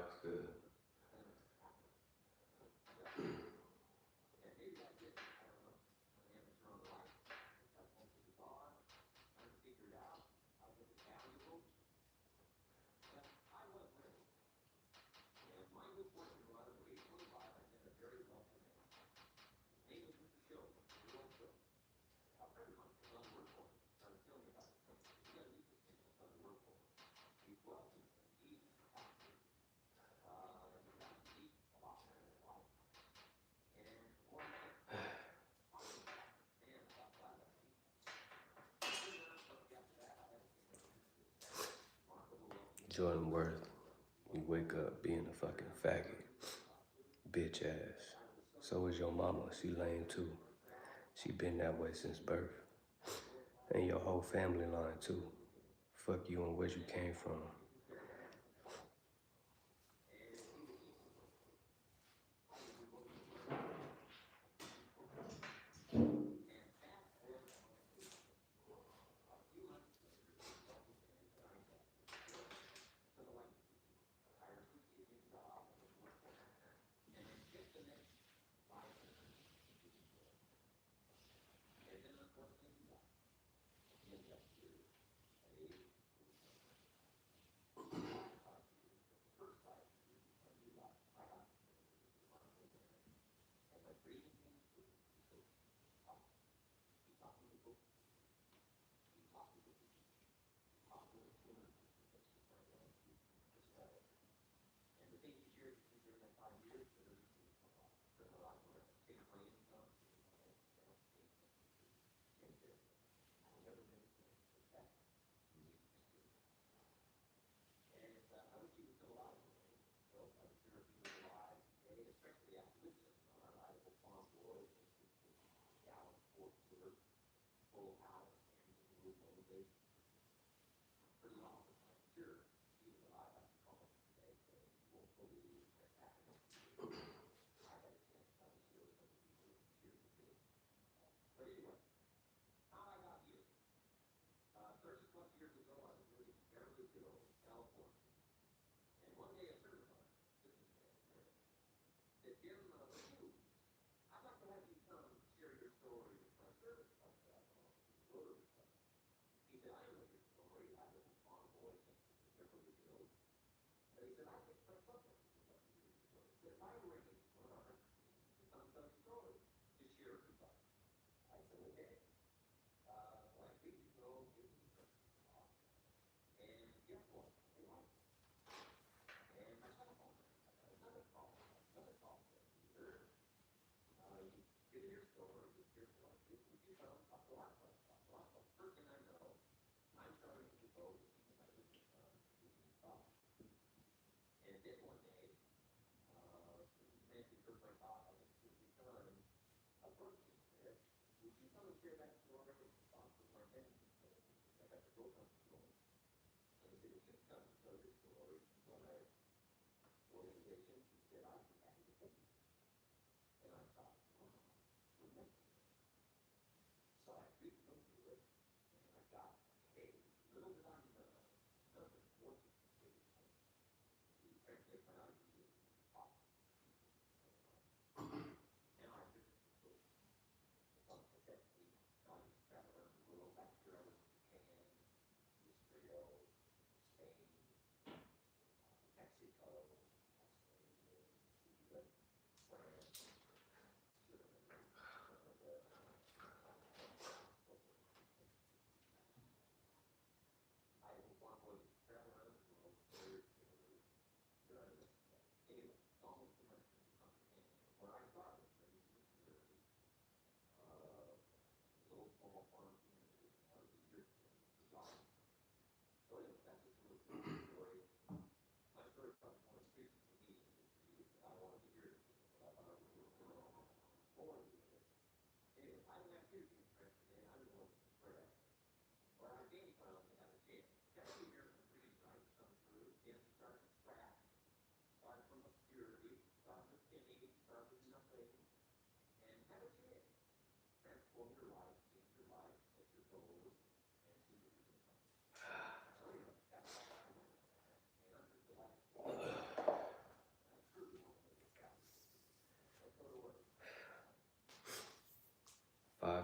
it's good. Jordan Worth, you wake up being a fucking faggot. Bitch ass. So is your mama, she lame too. She been that way since birth. And your whole family line too. Fuck you and where you came from.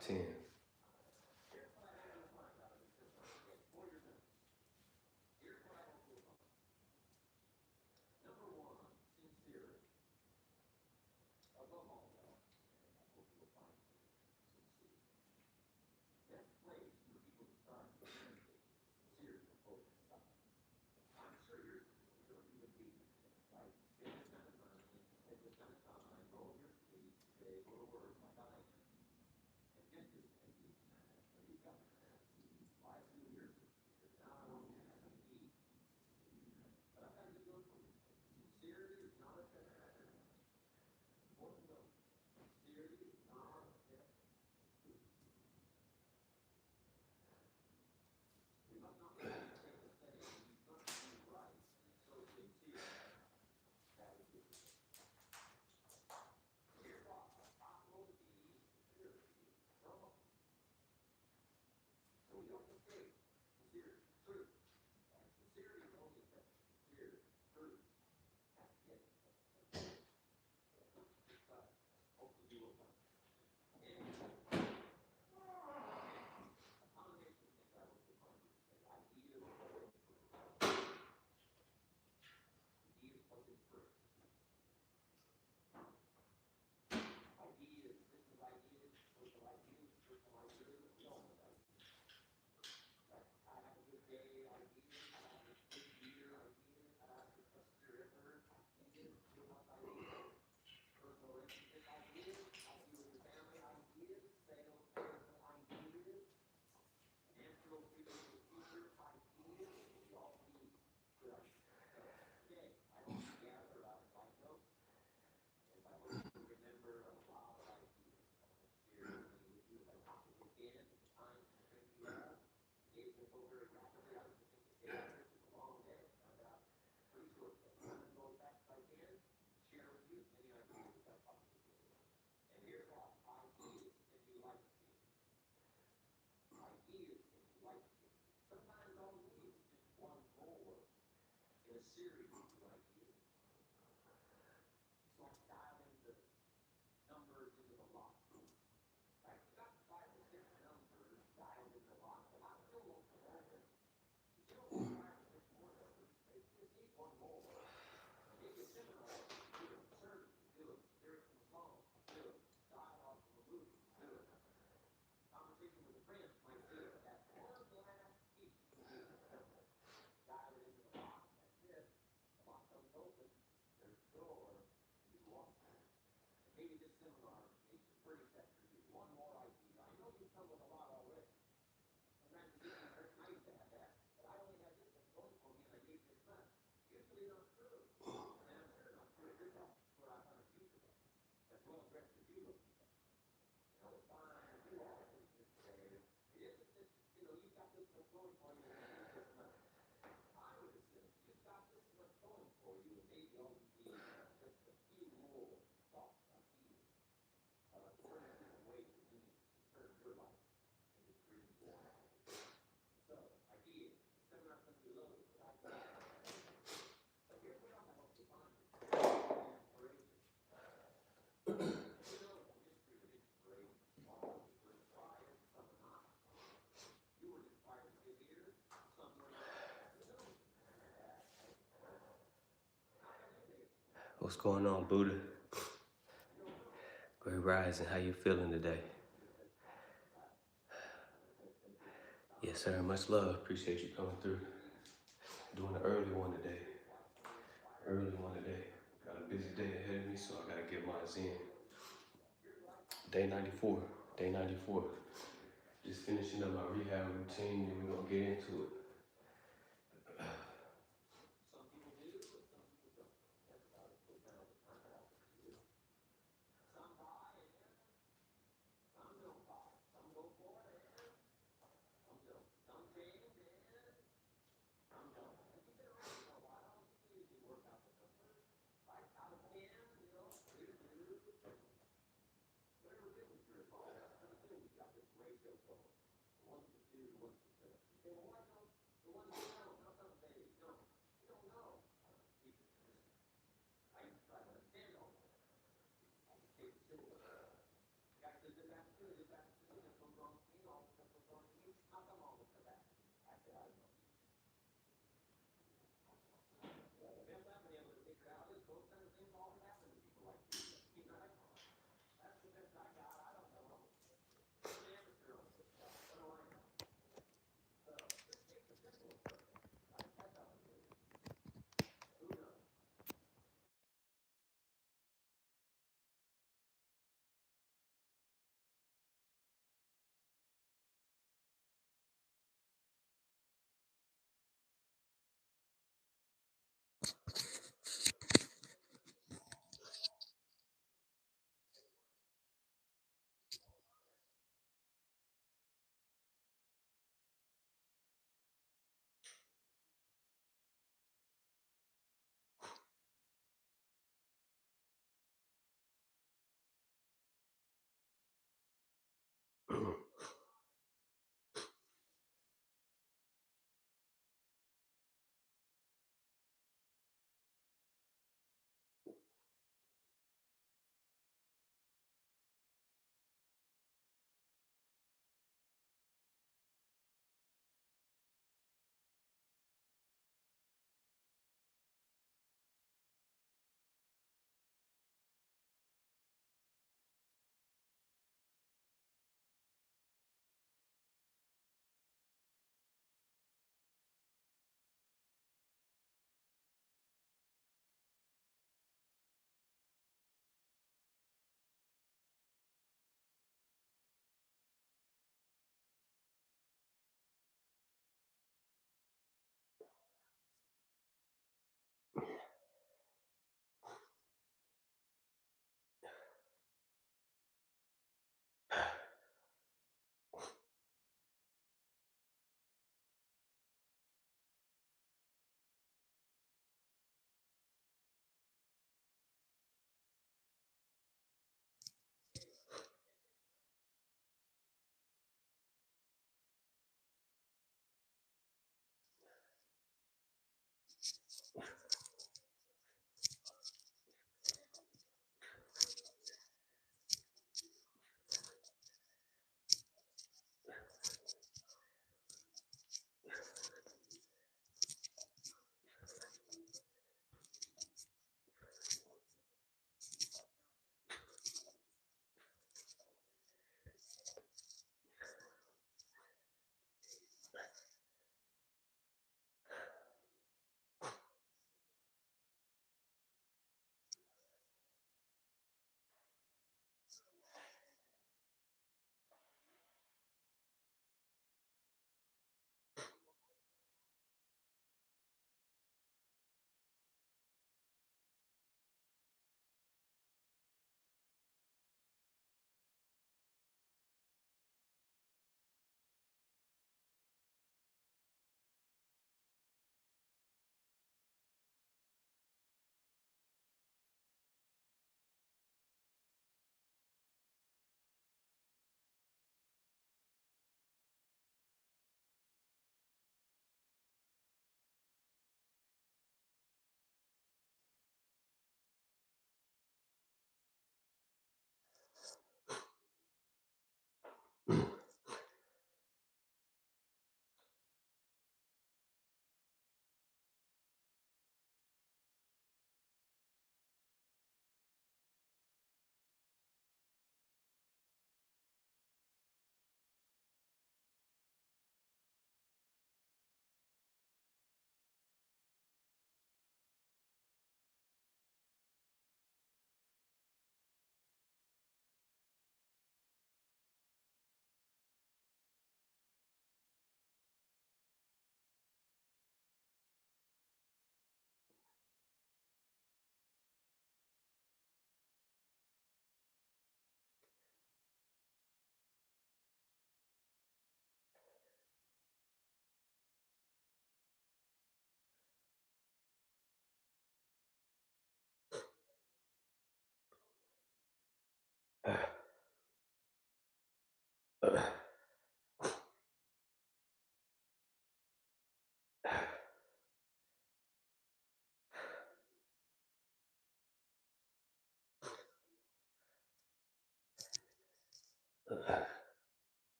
5'10". What's going on, Buddha? Great rising. How you feeling today? Yes, sir. Much love. Appreciate you coming through. Doing an early one today. Got a busy day ahead of me, so I gotta get mine in. Day 94. Day 94. Just finishing up my rehab routine, and we're gonna get into it.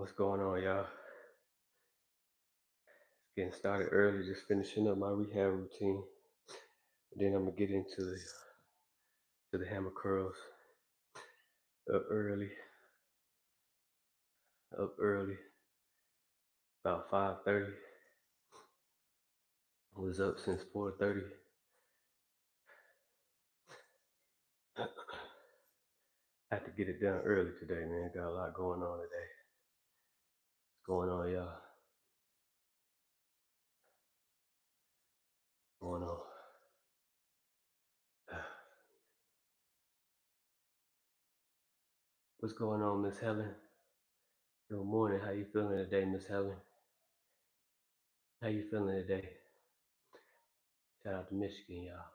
What's going on, y'all? Getting started early, just finishing up my rehab routine. Then I'm gonna get into the hammer curls. Up early, about 5:30. I was up since 4:30. Had to get it done early today, man. Got a lot going on today. What's going on, y'all? What's going on? What's going on, Miss Helen? Good morning. How you feeling today, Miss Helen? How you feeling today? Shout out to Michigan, y'all.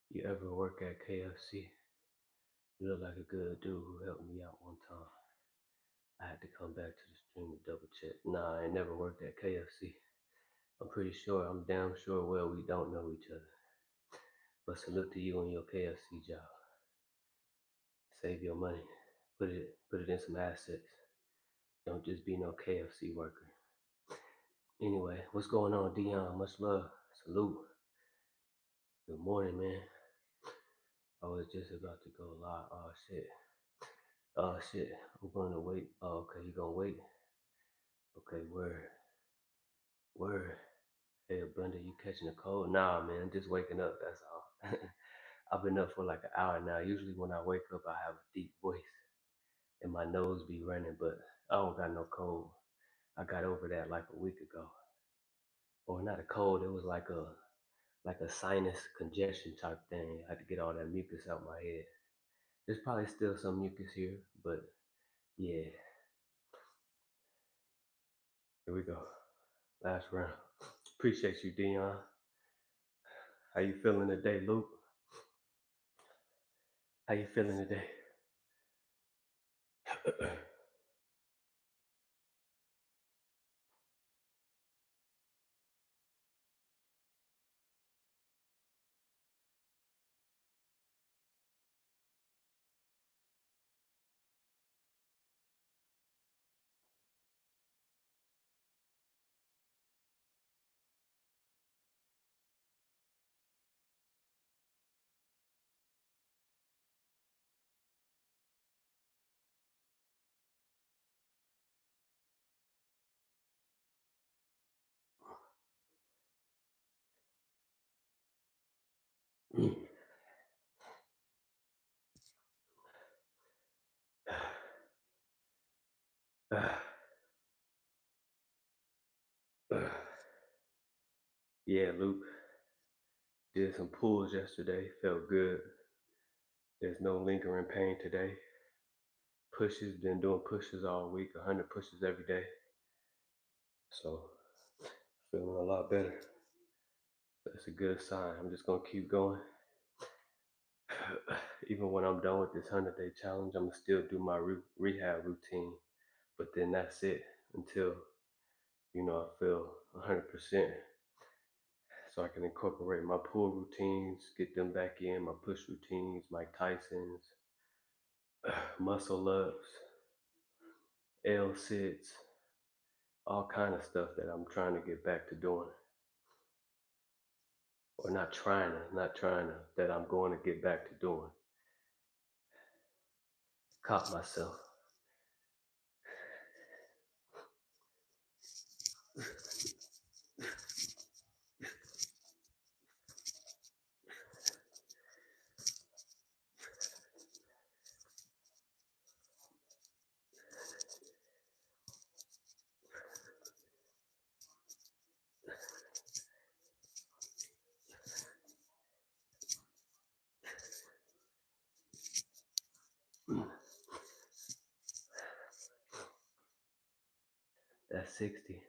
You ever work at KFC? You look like a good dude who helped me out one time. I had to come back to the stream to double check. Nah, I ain't never worked at KFC. I'm damn sure well we don't know each other. But salute to you on your KFC job. Save your money. Put it in some assets. Don't just be no KFC worker. Anyway, what's going on, Dion? Much love. Salute. Good morning, man. I was just about to go live. Oh shit. I'm gonna wait. Oh, okay, you gonna wait? Okay, word. Hey, Brenda, you catching a cold? Nah, man, just waking up. That's all. I've been up for like an hour now. Usually when I wake up, I have a deep voice and my nose be running, but I don't got no cold. I got over that like a week ago. Or not a cold, it was like a sinus congestion type thing. I had to get all that mucus out my head. There's probably still some mucus here, but yeah. Here we go. Last round. Appreciate you, Dion. How you feeling today, Luke? How you feeling today? Yeah, Luke. Did some pulls yesterday. Felt good. There's no lingering pain today. Pushes. Been doing pushes all week. 100 pushes every day. So feeling a lot better. That's a good sign. I'm just gonna keep going. Even when I'm done with this 100-day challenge, I'm gonna still do my rehab routine. But then that's it until I feel 100%. So I can incorporate my pull routines, get them back in, my push routines, Mike Tyson's, muscle ups, L sits, all kind of stuff that I'm trying to get back to doing. Or not trying to, that I'm going to get back to doing. Caught myself. That's 60.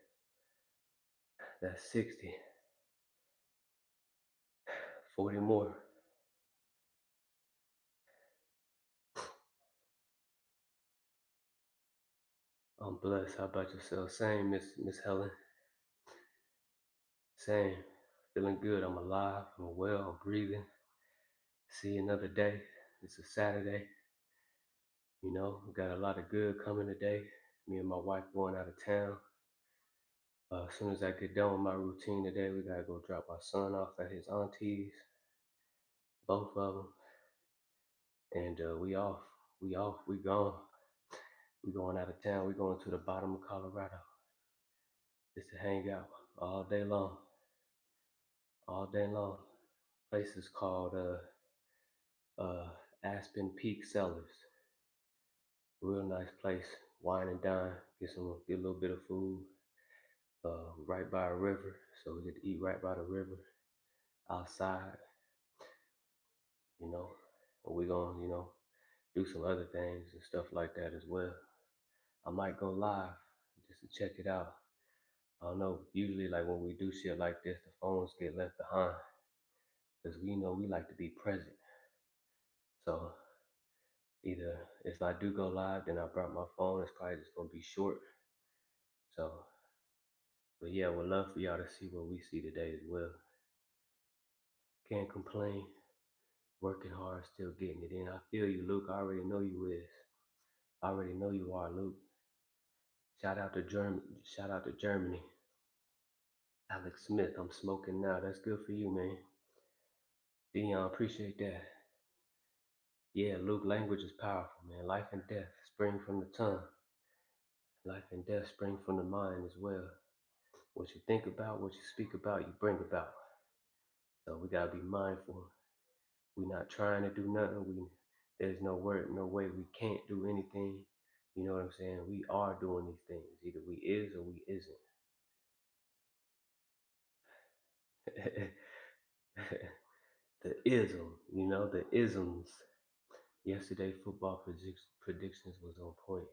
That's 60. 40 more. I'm blessed. How about yourself? Same, Miss Helen. Same. Feeling good. I'm alive. I'm well. I'm breathing. See another day. It's a Saturday. Got a lot of good coming today. Me and my wife going out of town. As soon as I get done with my routine today, we gotta go drop my son off at his auntie's, both of them, and we off. We off. We gone. We going out of town. We going to the bottom of Colorado just to hang out all day long. All day long. Place is called uh, Aspen Peak Cellars. Real nice place. Wine and dine. Get a little bit of food. Right by a river, so we get to eat right by the river, outside. You know, and we gonna do some other things and stuff like that as well. I might go live just to check it out. I don't know. Usually, like when we do shit like this, the phones get left behind because we like to be present. So either if I do go live, then I brought my phone. It's probably just gonna be short. So, but yeah, would love for y'all to see what we see today as well. Can't complain. Working hard, still getting it in. I feel you, Luke. I already know you is. I already know you are, Luke. Shout out to Germany. Shout out to Germany. Alex Smith, I'm smoking now. That's good for you, man. Dion, appreciate that. Yeah, Luke, language is powerful, man. Life and death spring from the tongue. Life and death spring from the mind as well. What you think about, what you speak about, you bring about. So we gotta be mindful. We're not trying to do nothing. There's no word, no way we can't do anything. You know what I'm saying? We are doing these things. Either we is or we isn't. The ism, the isms. Yesterday, football predictions was on point.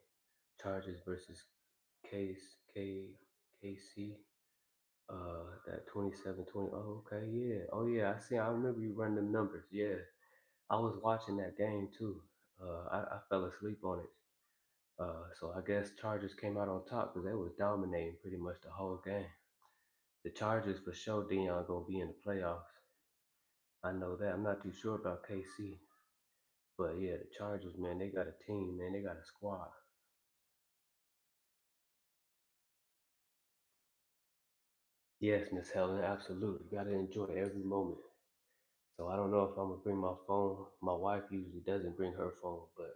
Chargers versus Case K KC. That 27-20. Oh, okay, yeah. Oh, yeah. I remember you running them numbers. Yeah, I was watching that game too. I fell asleep on it. So I guess Chargers came out on top because they was dominating pretty much the whole game. The Chargers for sure, Dion, gonna be in the playoffs. I know that. I'm not too sure about KC, but yeah, the Chargers, man, they got a team, man. They got a squad. Yes, Miss Helen, absolutely. Gotta enjoy every moment. So I don't know if I'm gonna bring my phone. My wife usually doesn't bring her phone, but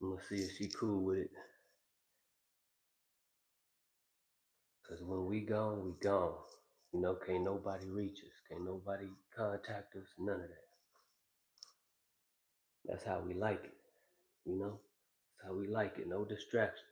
I'm gonna see if she cool with it. Cause when we gone, we gone. Can't nobody reach us. Can't nobody contact us. None of that. That's how we like it. That's how we like it. No distractions.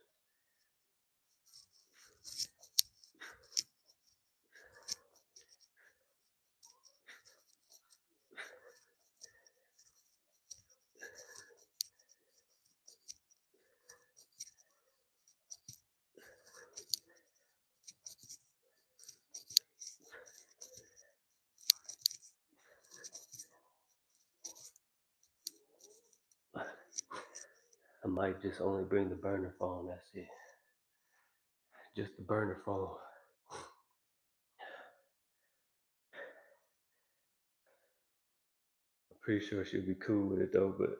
I might just only bring the burner phone. That's it. Just the burner phone. I'm pretty sure she'll be cool with it though, but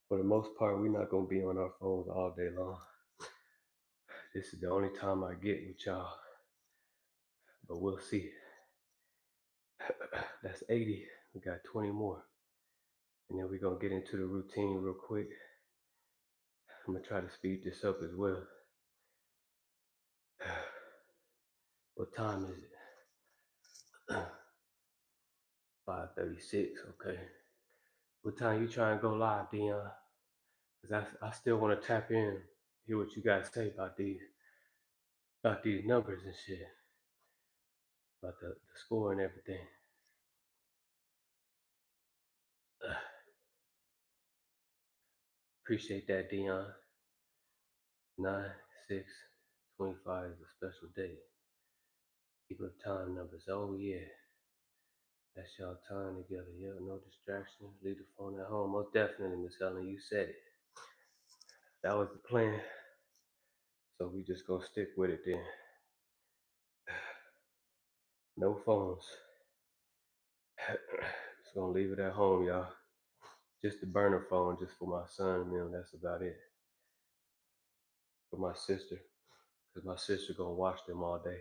for the most part, we're not gonna be on our phones all day long. This is the only time I get with y'all, but we'll see. That's 80. We got 20 more. And then we're gonna get into the routine real quick. I'm gonna try to speed this up as well. What time is it? 5:36. Okay. What time you trying to go live, Dion? Cause I still want to tap in, hear what you guys say about these numbers and shit, about the score and everything. Appreciate that, Dion. 9/6/25 is a special day. Keep up time numbers. Oh yeah. That's y'all time together. Yeah, no distraction. Leave the phone at home. Most definitely, Miss Helen, you said it. That was the plan. So we just gonna stick with it then. No phones. Just gonna leave it at home, y'all. Just the burner phone, just for my son and them. That's about it. for my sister, because my sister gonna watch them all day.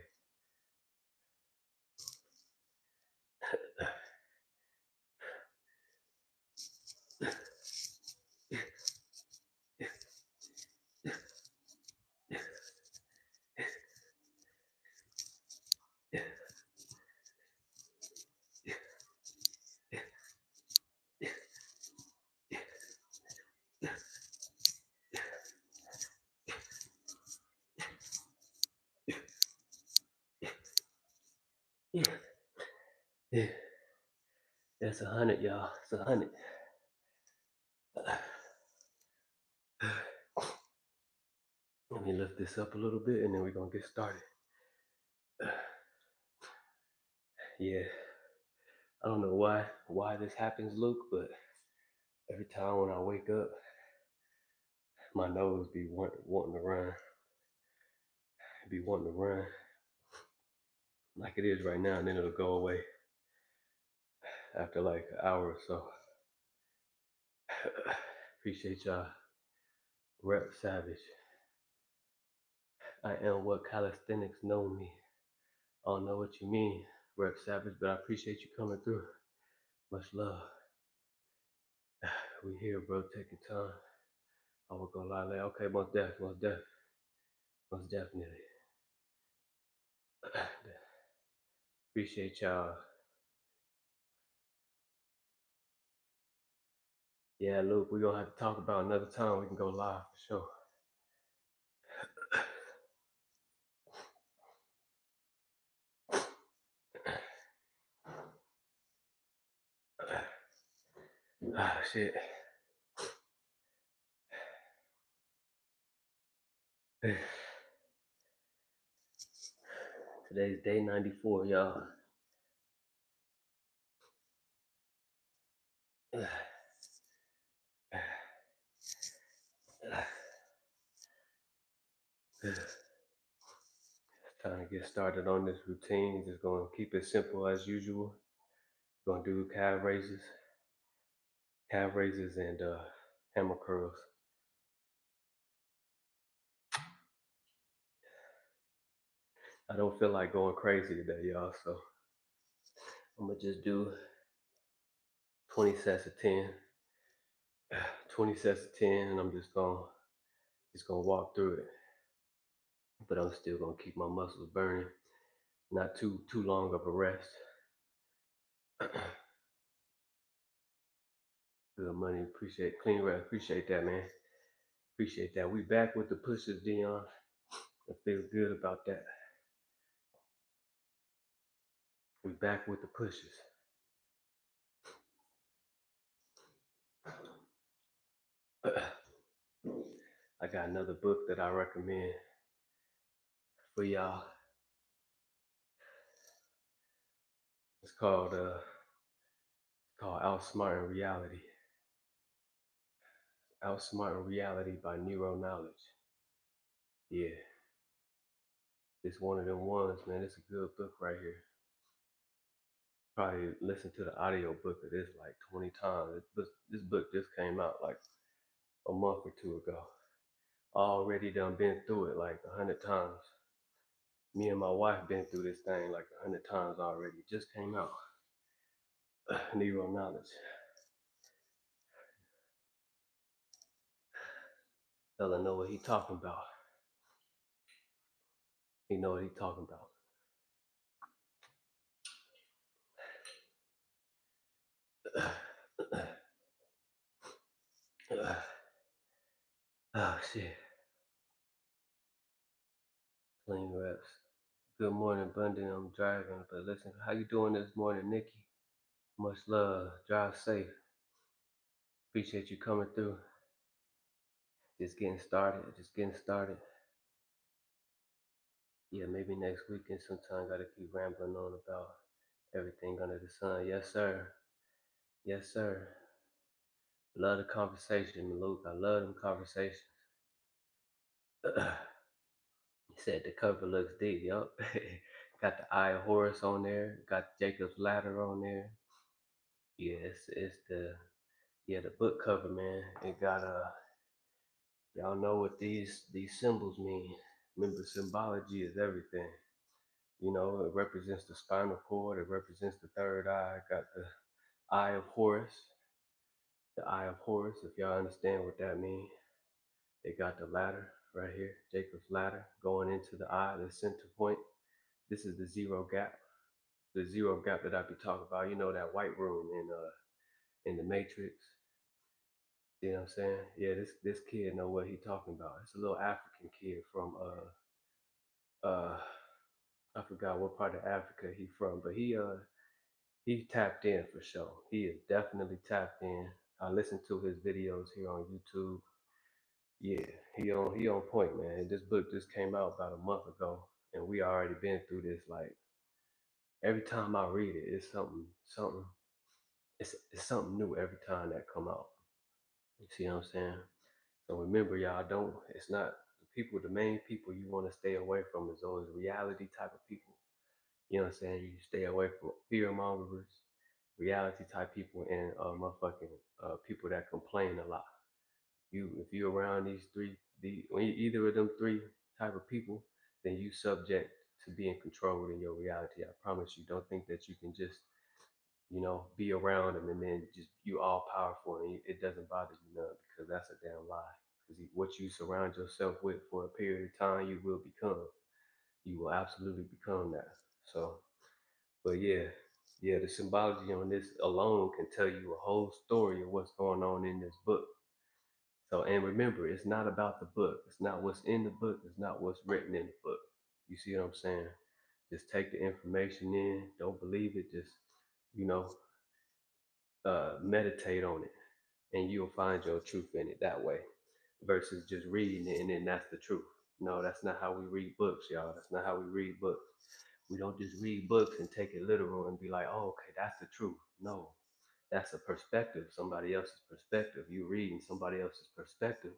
Yeah, that's 100, y'all. It's 100. Let me lift this up a little bit, and then we're gonna get started. Yeah, I don't know why this happens, Luke, but every time when I wake up, my nose be wanting to run. Be wanting to run like it is right now, and then it'll go away after like an hour or so. Appreciate y'all. Rep Savage. I am what calisthenics know me. I don't know what you mean, Rep Savage, but I appreciate you coming through. Much love. We here, bro, taking time. I will go live. Okay, most definitely. Appreciate y'all. Yeah, Luke, we're gonna have to talk about another time. We can go live for sure. Ah, shit. Today's day 94, y'all. Time to get started on this routine. Just gonna keep it simple as usual. Gonna do calf raises and hammer curls. I don't feel like going crazy today, y'all, so I'm gonna just do 20 sets of 10. 20 sets of 10, and I'm just gonna walk through it. But I'm still gonna keep my muscles burning. Not too long of a rest. Good money, appreciate clean rest, appreciate that, man. Appreciate that. We back with the pushes, Dion. I feel good about that. We back with the pushes. I got another book that I recommend for y'all. It's called Outsmarting Reality. Outsmarting Reality by Neuro Knowledge. Yeah. It's one of them ones, man. It's a good book right here. Probably listen to the audio book of this like 20 times. This book just came out like a month or two ago. Already done been through it like 100 times. Me and my wife been through this thing like 100 times already. It just came out. Neuro Knowledge. Fella know what he talking about. He know what he talking about. Oh shit. Clean reps. Good morning, Bundy. I'm driving, but listen, how you doing this morning, Nikki? Much love. Drive safe. Appreciate you coming through. Just getting started. Yeah, maybe next weekend sometime. Gotta keep rambling on about everything under the sun. Yes, sir. Yes, sir. Love the conversation, Luke. I love them conversations. He said the cover looks deep. Yup. Got the Eye of Horus on there. Got Jacob's Ladder on there. Yeah, it's the book cover, man. It got Y'all know what these symbols mean. Remember, symbology is everything. You know, it represents the spinal cord. It represents the third eye. Got the eye of Horus. The eye of Horus, if y'all understand what that means. They got the ladder right here, Jacob's ladder, going into the eye, the center point. This is the zero gap. The zero gap that I be talking about. You know that white room in the Matrix. You know what I'm saying? Yeah, this kid know what he talking about. It's a little African kid from I forgot what part of Africa he from, but he tapped in for sure. He is definitely tapped in. I listened to his videos here on YouTube. Yeah, he on point, man. This book just came out about a month ago, and we already been through this. Like every time I read it, it's something. It's something new every time that come out. You see what I'm saying? So remember, y'all, don't. It's not the people. The main people you want to stay away from is those reality type of people. You know what I'm saying? You stay away from fear mongers, reality type people, and motherfucking people that complain a lot. If you're around these three, when you either of them three type of people, then you subject to being controlled in your reality. I promise you. Don't think that you can just be around them and then just you all powerful and it doesn't bother you none because that's a damn lie. Because what you surround yourself with for a period of time, you will become. You will absolutely become that. So, but yeah, the symbology on this alone can tell you a whole story of what's going on in this book. So, and remember, it's not about the book. It's not what's in the book. It's not what's written in the book. You see what I'm saying? Just take the information in. Don't believe it. Just, you know, meditate on it and you'll find your truth in it that way versus just reading it and then that's the truth. No, that's not how we read books, y'all. That's not how we read books. We don't just read books and take it literal and be like, oh, okay, that's the truth. No, that's a perspective, somebody else's perspective. You reading somebody else's perspective,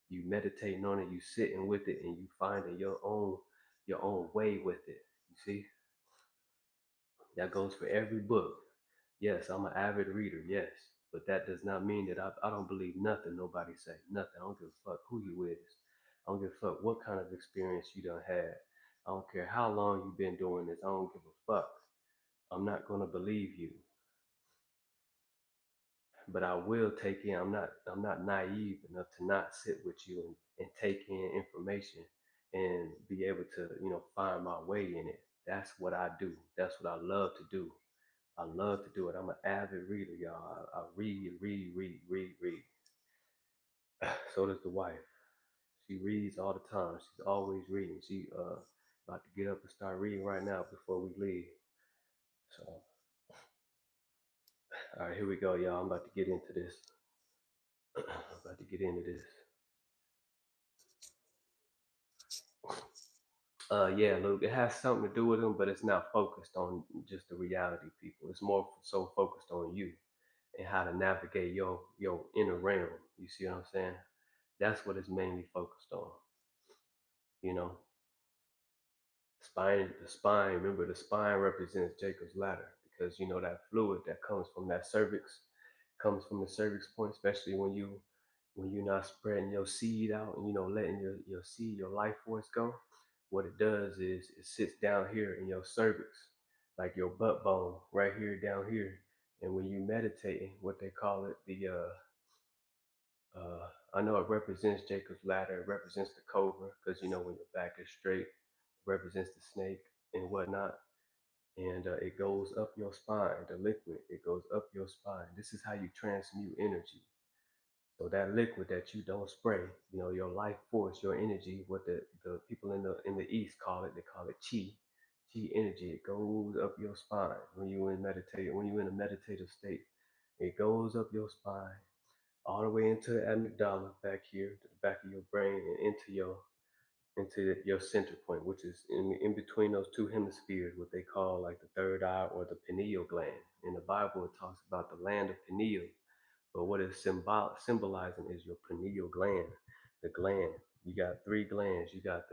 you meditating on it, you sitting with it, and you finding your own way with it. You see, that goes for every book. Yes, I'm an avid reader, yes. But that does not mean that I don't believe nothing nobody say. Nothing. I don't give a fuck who you is. I don't give a fuck what kind of experience you done had. I don't care how long you've been doing this. I don't give a fuck. I'm not gonna believe you. But I will take in. I'm not naive enough to not sit with you and take in information and be able to, find my way in it. That's what I do. That's what I love to do. I love to do it. I'm an avid reader, y'all. I read, read, read, read, read. So does the wife. She reads all the time. She's always reading. She about to get up and start reading right now before we leave. So, all right, here we go, y'all. I'm about to get into this. I'm about to get into this. Yeah, look, it has something to do with them, but it's not focused on just the reality people. It's more so focused on you and how to navigate your inner realm. You see what I'm saying? That's what it's mainly focused on. You know, the spine. Remember, the spine represents Jacob's ladder because that fluid that comes from that cervix comes from the cervix point, especially when you're not spreading your seed out and letting your seed, your life force go. What it does is it sits down here in your cervix, like your butt bone, right here down here. And when you meditating, what they call it, I know it represents Jacob's ladder, it represents the cobra, because when your back is straight, it represents the snake and whatnot. And it goes up your spine, the liquid, it goes up your spine. This is how you transmute energy. So that liquid that you don't spray, your life force, your energy, what the people in the East call it, they call it chi. Chi energy. It goes up your spine when you in a meditative state. It goes up your spine all the way into the amygdala back here, to the back of your brain and into your center point, which is in between those two hemispheres, what they call like the third eye or the pineal gland. In the Bible, it talks about the land of pineal, but what it's symbolizing is your pineal gland. The gland. You got three glands. You got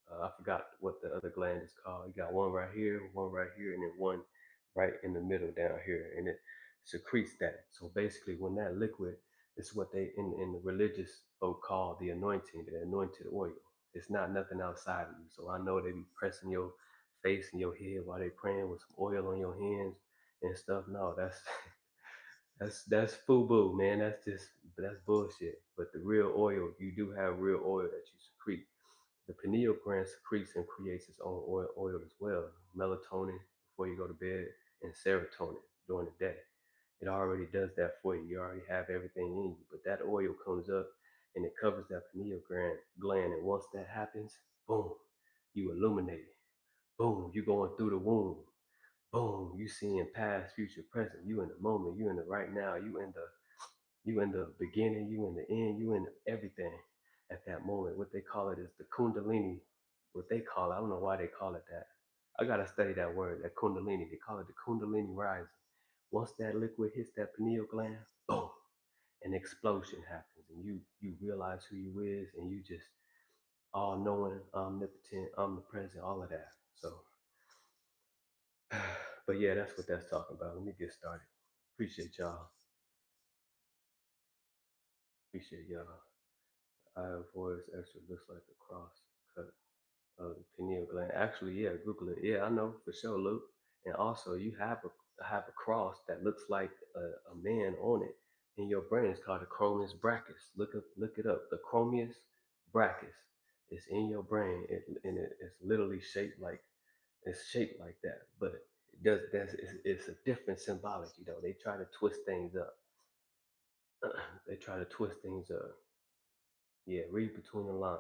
I forgot what the other gland is called. You got one right here, and then one right in the middle down here, and it secretes that. So basically, when that liquid It's what they in the religious folk call the anointing, the anointed oil. It's not nothing outside of you. So I know they be pressing your face and your head while they praying with some oil on your hands and stuff. No, that's that's foo-boo, man. That's bullshit. But the real oil, you do have real oil that you secrete. The pineal gland secretes and creates its own oil as well. Melatonin before you go to bed and serotonin during the day. It already does that for you. You already have everything in you. But that oil comes up and it covers that pineal gland. And once that happens, boom, you illuminate. Boom, you going through the womb. Boom, you seeing past, future, present. You in the moment. You in the right now. You in the beginning. You in the end. You in everything at that moment. What they call it is the kundalini. What they call it, I don't know why they call it that. I gotta study that word, that kundalini. They call it the kundalini rising. Once that liquid hits that pineal gland, boom, an explosion happens, and you realize who you is, and you just all knowing, omnipotent, omnipresent, all of that. So, but yeah, that's what that's talking about. Let me get started. Appreciate y'all. Appreciate y'all. I avoid extra looks like a cross cut of the pineal gland. Actually, yeah, Google it. Yeah, I know for sure, Luke. And also, you have a cross that looks like a man on it in your brain. It's called the chromis brachus. Look it up. The chromis brachus is in your brain, it's literally shaped like that. But it does it's a different symbology though. They try to twist things up. They try to twist things up. Yeah, read between the lines.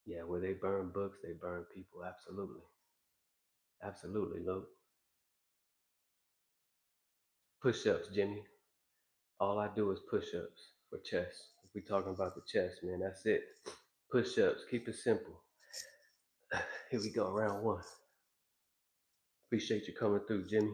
Yeah, where they burn books, they burn people. Absolutely. Absolutely, Luke. Push ups, Jimmy. All I do is push ups for chest. If we talking about the chest, man, that's it. Push ups. Keep it simple. Here we go, round one. Appreciate you coming through, Jimmy.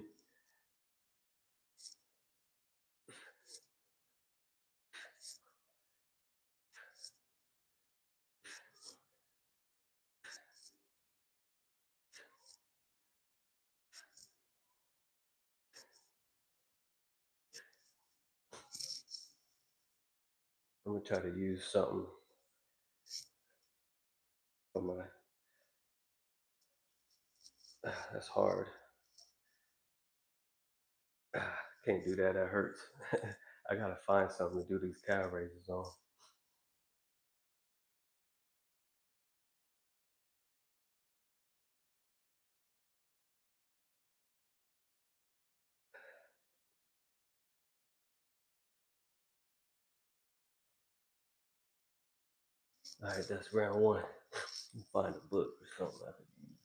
I'm gonna try to use something for my. That's hard. Can't do that. That hurts. I gotta find something to do these calf raises on. All right, that's round one. Find a book or something I could use.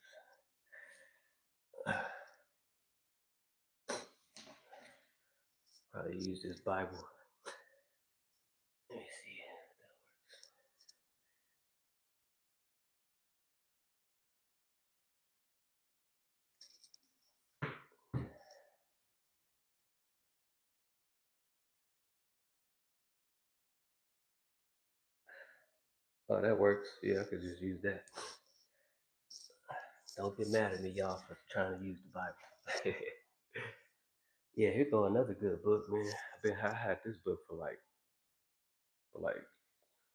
Probably use this Bible. Let me see. Oh, that works. Yeah, I could just use that. Don't get mad at me, y'all, for trying to use the Bible. Yeah, here go another good book, man. I had this book for like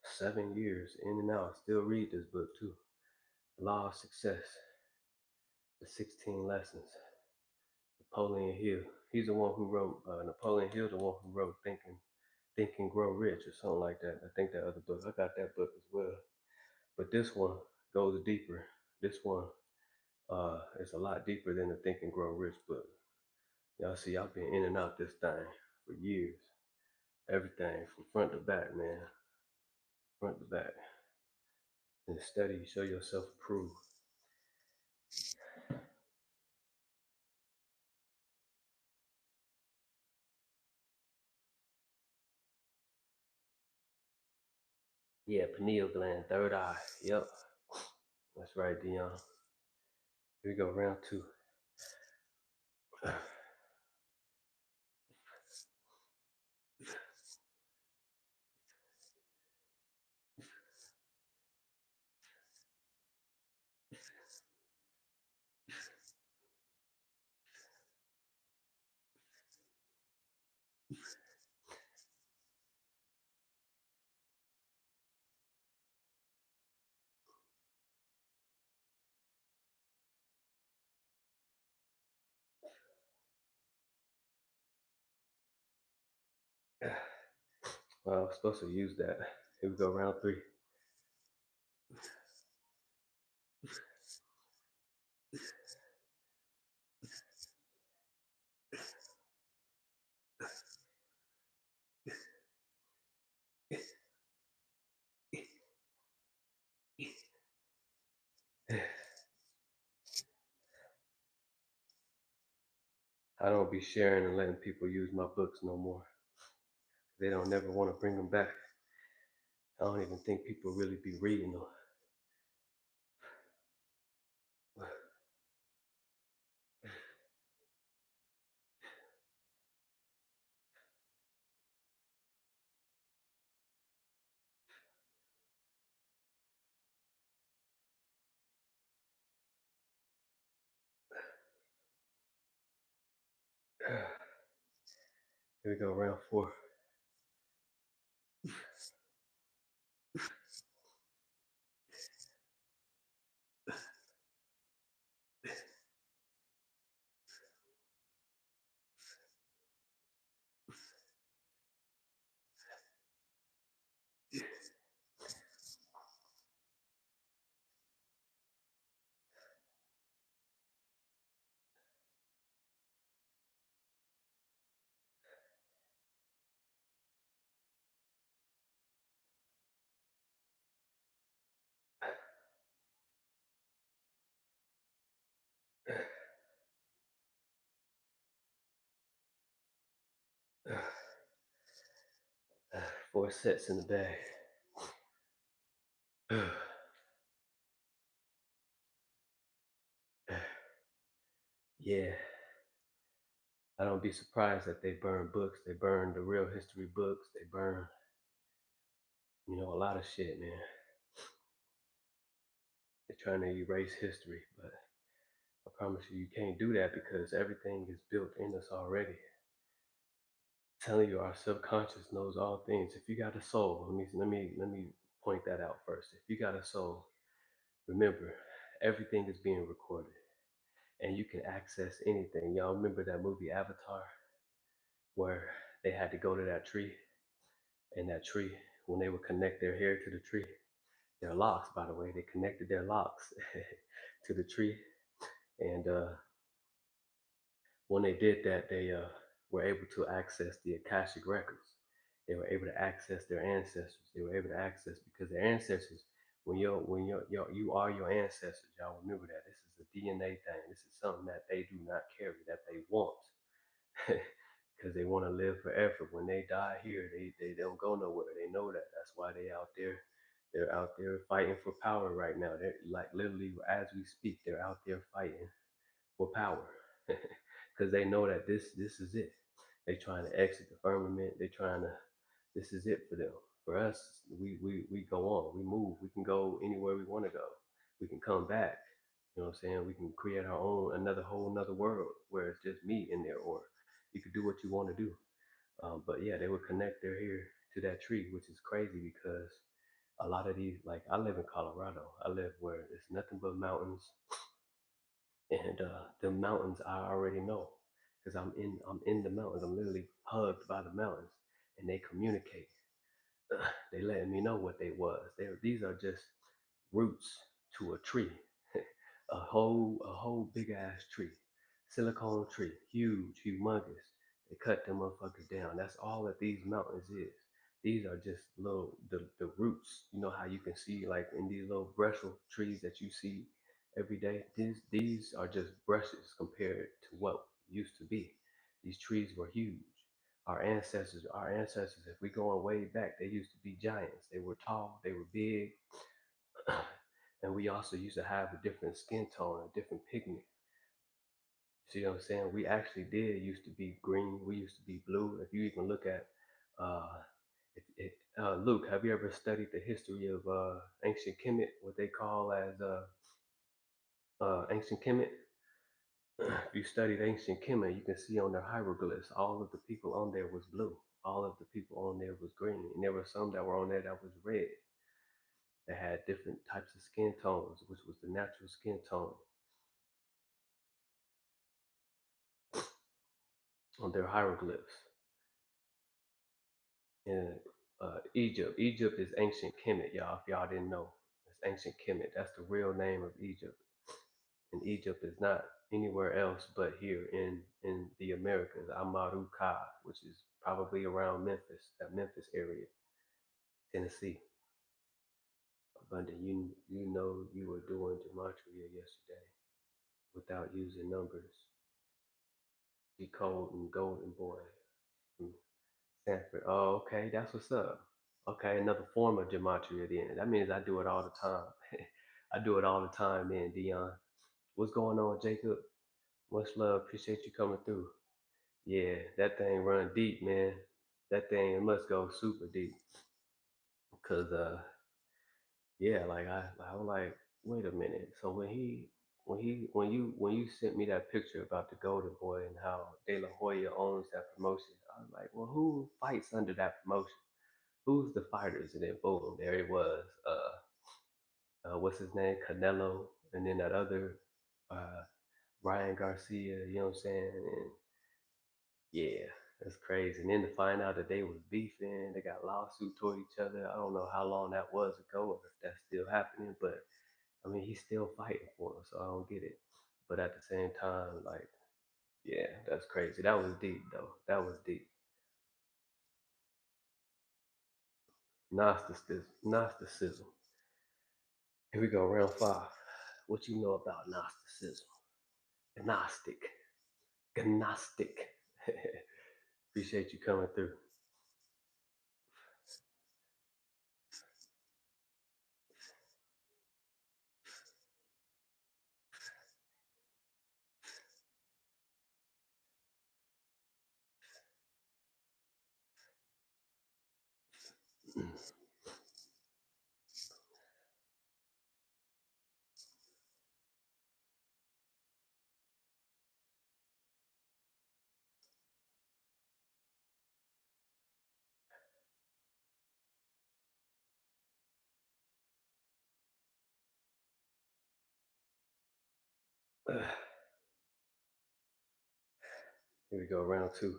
7 years in and out. Still read this book too. Law of Success, the 16 Lessons. Napoleon Hill. He's the one who wrote Napoleon Hill, the one who wrote Think and Grow Rich or something like that. I think that other book. I got that book as well. But this one goes deeper. This one is a lot deeper than the Think and Grow Rich book. Y'all see, I've been in and out this thing for years. Everything from front to back, man. Front to back. And study, show yourself approved. Yeah, pineal gland, third eye. Yep. That's right, Dion. Here we go, round two. I was supposed to use that. Here we go, round three. I don't be sharing and letting people use my books no more. They don't never want to bring them back. I don't even think people really be reading them. Here we go, round four. Four sets in the bag. Yeah, I don't be surprised that they burn books. They burn the real history books. They burn, a lot of shit, man. They're trying to erase history, but I promise you, you can't do that because everything is built in us already. Telling you, our subconscious knows all things. If you got a soul, let me point that out first. If you got a soul, remember, everything is being recorded, and you can access anything. Y'all remember that movie Avatar, where they had to go to that tree, and that tree, when they would connect their hair to the tree, their locks, by the way, they connected their locks to the tree, and when they did that, they were able to access the Akashic records. They were able to access their ancestors. They were able to access because their ancestors, you are your ancestors, y'all remember that. This is a DNA thing. This is something that they do not carry, that they want, because they want to live forever. When they die here, they don't go nowhere. They know that. That's why they out there. They're out there fighting for power right now. They're like literally as we speak, they're out there fighting for power because they know that this is it. They trying to exit the firmament. They trying to. This is it for them. For us, we go on. We move. We can go anywhere we want to go. We can come back. You know what I'm saying? We can create our own another world where it's just me in there, or you could do what you want to do. But yeah, they would connect their hair to that tree, which is crazy because a lot of these, like I live in Colorado. I live where it's nothing but mountains, and the mountains I already know because I'm in the mountains. I'm literally hugged by the mountains, and they communicate. They letting me know what they was. These are just roots to a tree, a whole big ass tree, silicone tree, huge, humongous. They cut them motherfuckers down. That's all that these mountains is. These are just little the roots. You know how you can see like in these little brushel trees that you see every day. These are just brushes compared to what used to be. These trees were huge. Our ancestors, if we going way back, they used to be giants. They were tall, they were big, and we also used to have a different skin tone, a different pigment. See what I'm saying? We actually did used to be green. We used to be blue. If you even look at, uh, Luke, have you ever studied the history of ancient Kemet? What they call as ancient Kemet? If you studied ancient Kemet, you can see on their hieroglyphs, all of the people on there was blue. All of the people on there was green, and there were some that were on there that was red. That had different types of skin tones, which was the natural skin tone on their hieroglyphs. And Egypt. Egypt is ancient Kemet, y'all. If y'all didn't know, it's ancient Kemet. That's the real name of Egypt. And Egypt is not anywhere else but here in the Americas. Amaru Ka, which is probably around Memphis, that Memphis area, Tennessee. Abundant, you know you were doing gematria yesterday without using numbers. Decode and Golden Boy from Sanford. Oh, okay, that's what's up. Okay, another form of gematria then. That means I do it all the time. I do it all the time, man, Dion. What's going on, Jacob? Much love. Appreciate you coming through. Yeah, that thing run deep, man. That thing must go super deep. Cause yeah, I was like, wait a minute. So when you sent me that picture about the Golden Boy and how De La Hoya owns that promotion, I was like, well, who fights under that promotion? Who's the fighters? And then boom, there it was. What's his name? Canelo, and then that other uh Ryan Garcia. You know what I'm saying? And yeah, that's crazy. And then to find out that they was beefing, they got lawsuit toward each other. I don't know how long that was ago or if that's still happening, but I mean, he's still fighting for him, so I don't get it. But at the same time, like, yeah, that's crazy. That was deep, though. That was deep. Gnosticism. Gnosticism. Here we go, round five. What you know about Gnosticism? Gnostic. Gnostic. Appreciate you coming through. Here we go, round two.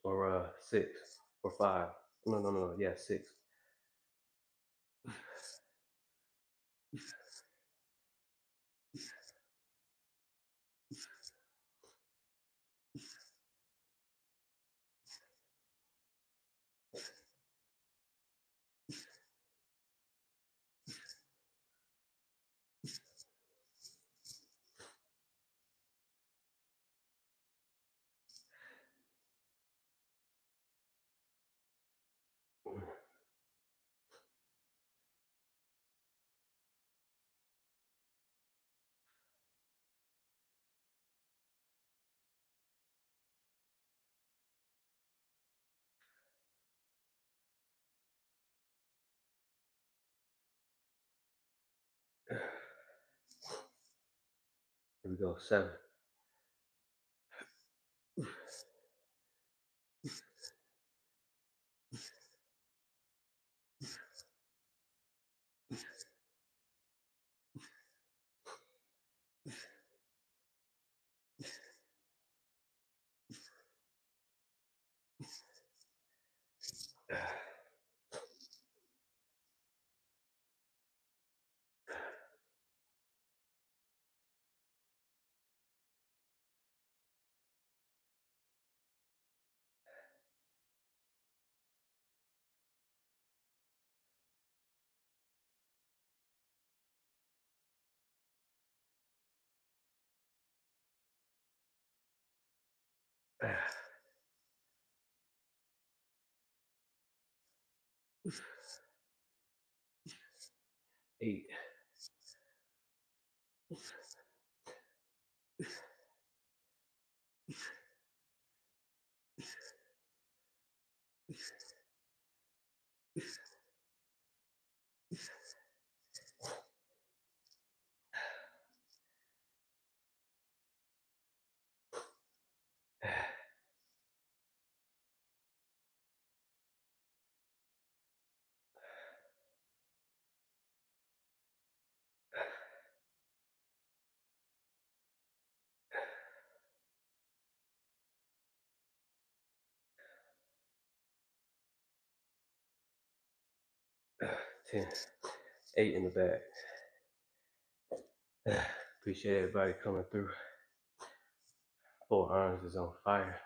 Or six. Or five. No. Yeah, six. Here we go, seven. Eight. 10, 8 in the bag. Appreciate everybody coming through. 4 arms is on fire.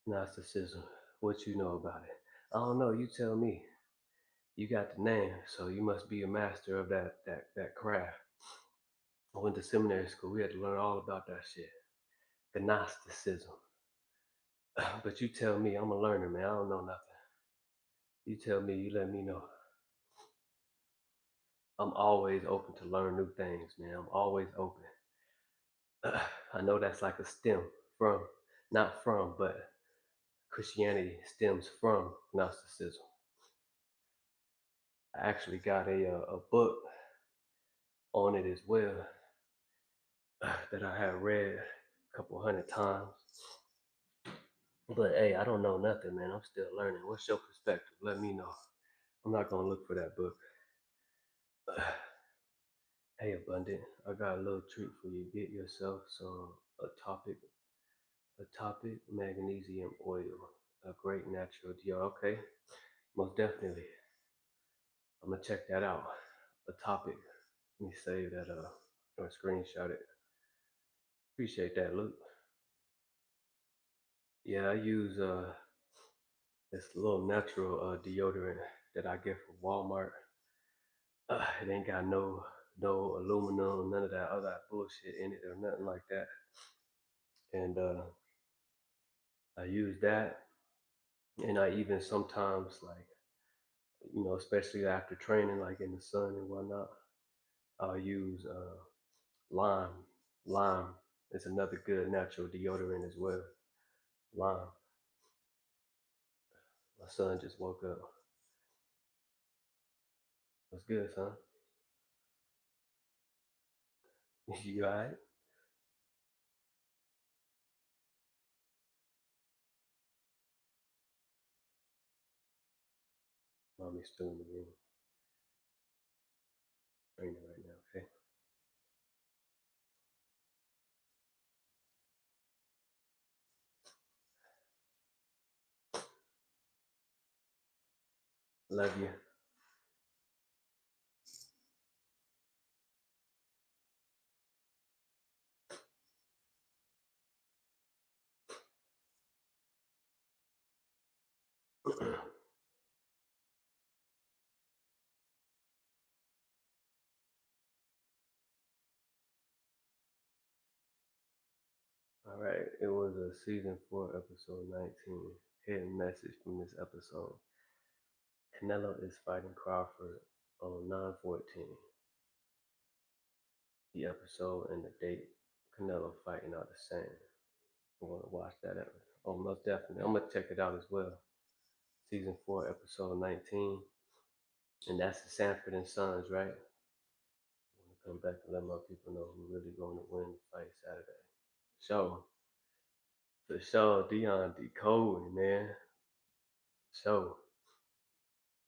Gnosticism. What you know about it? I don't know. You tell me. You got the name, so you must be a master of that craft. I went to seminary school. We had to learn all about that shit. The Gnosticism. But you tell me. I'm a learner, man. I don't know nothing. You tell me. You let me know. I'm always open to learn new things, man. I'm always open. I know that's like a stem from, not from, but Christianity stems from Gnosticism. I actually got a book on it as well that I have read a couple 100 times. But hey, I don't know nothing, man. I'm still learning. What's your perspective? Let me know. I'm not gonna look for that book. Hey, Abundant, I got a little treat for you. Get yourself a topic, magnesium oil, a great natural deodorant. Okay, most definitely. I'm gonna check that out. A topic. Let me save that or screenshot it. Appreciate that, Luke. Yeah, I use this little natural deodorant that I get from Walmart. It ain't got no aluminum, none of that other bullshit in it or nothing like that. And I use that, and I even sometimes like, especially after training, like in the sun and whatnot, I'll use lime. Lime is another good natural deodorant as well. Lime. My son just woke up. What's good, son? You alright? Mommy's still in the room. Training right now, okay? Love you. All right, it was a season 4, episode 19. Hidden message from this episode. Canelo is fighting Crawford on 9/14. The episode and the date. Canelo fighting are the same. I want to watch that episode. Oh, most definitely. I'm gonna check it out as well. Season 4, episode 19, and that's the Sanford and Sons, right? I want to come back and let my people know who really going to win the fight Saturday. So, for sure, Dion decoding, man. So,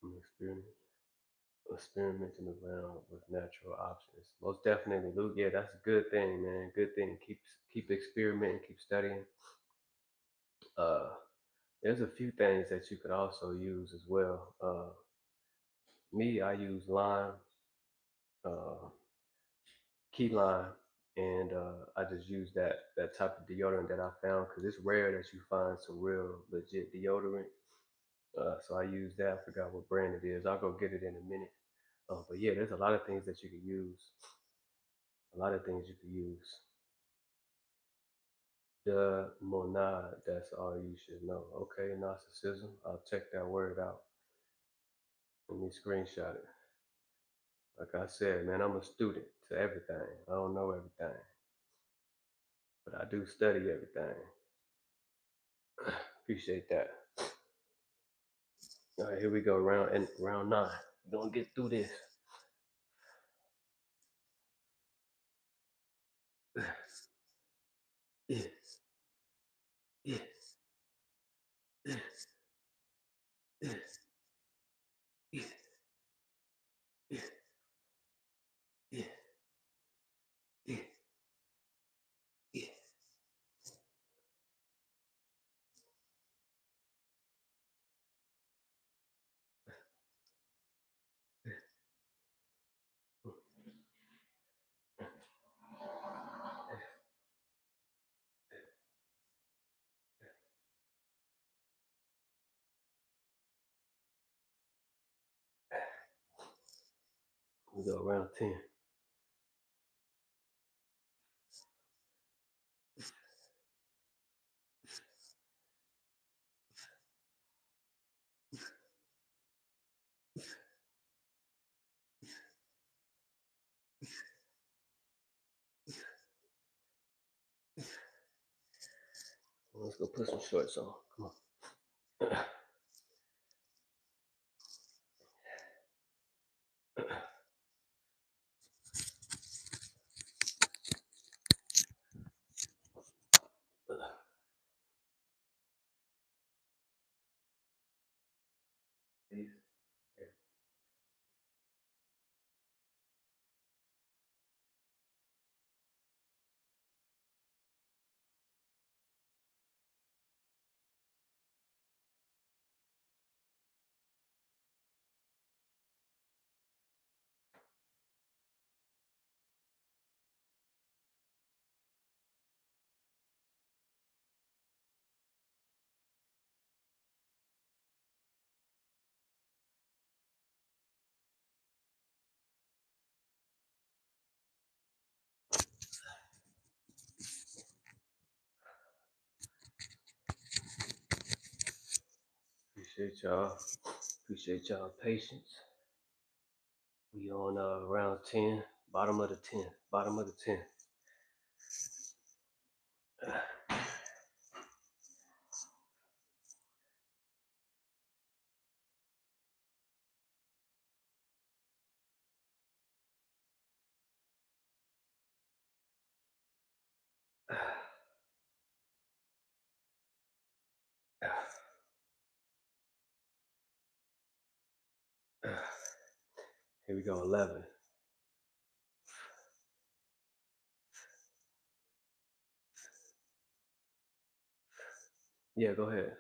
I'm experimenting around with natural options. Most definitely, Luke. Yeah, that's a good thing, man. Good thing. Keep experimenting, keep studying. Uh, there's a few things that you could also use as well. Me, I use lime, uh, key lime, and I just use that type of deodorant that I found because it's rare that you find some real legit deodorant. So I use that. I forgot what brand it is. I'll go get it in a minute. But yeah, there's a lot of things that you can use. A lot of things you can use. The monad, that's all you should know. Okay, narcissism. I'll check that word out. Let me screenshot it. Like I said, man, I'm a student to everything. I don't know everything, but I do study everything. Appreciate that. All right, here we go. Round 9. We're gonna get through this. We go around 10. Let's go put some shorts on. Come on. Appreciate y'all. Appreciate y'all patience. We on round 10, bottom of the 10, bottom of the 10. Here we go, 11. Yeah, go ahead.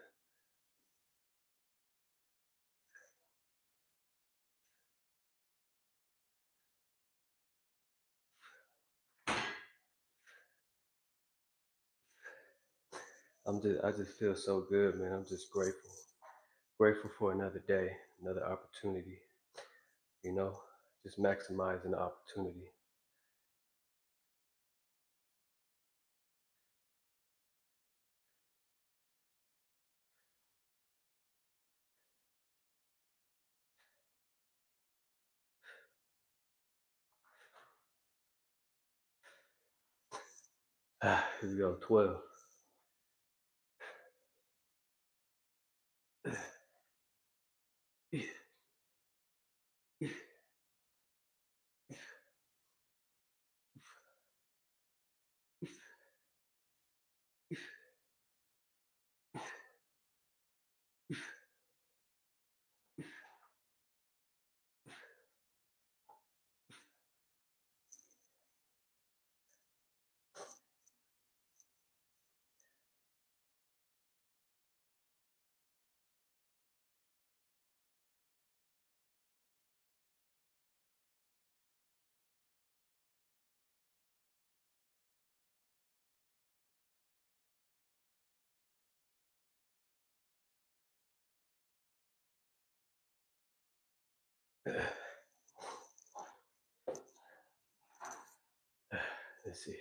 I just feel so good, man. I'm just grateful. Grateful for another day, another opportunity, you know, just maximizing the opportunity. Here we go, 12. Let's see.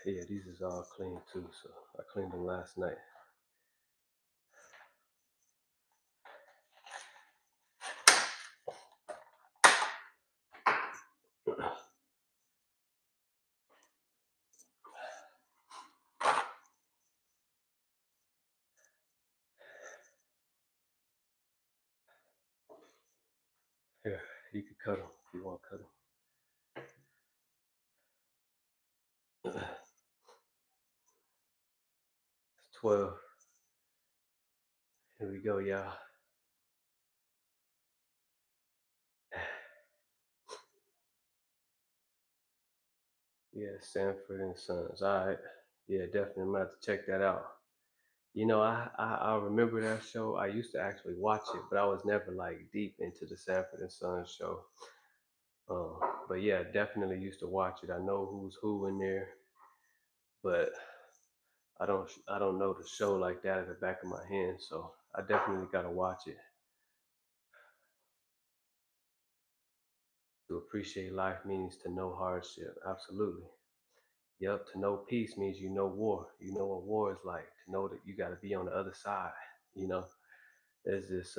Yeah, these is all clean too, so I cleaned them last night. Here, you can cut them if you want to cut them. It's 12. Here we go, y'all. Yeah, Sanford and Sons. All right. Yeah, definitely. I'm going to have to check that out. You know, I remember that show. I used to actually watch it, but I was never like deep into the Sanford and Sons show. But yeah, definitely used to watch it. I know who's who in there, but I don't know the show like that at the back of my hand. So I definitely gotta watch it. To appreciate life means to know hardship. Absolutely. Yep. To know peace means you know war. You know what war is like. To know that you got to be on the other side. You know, there's this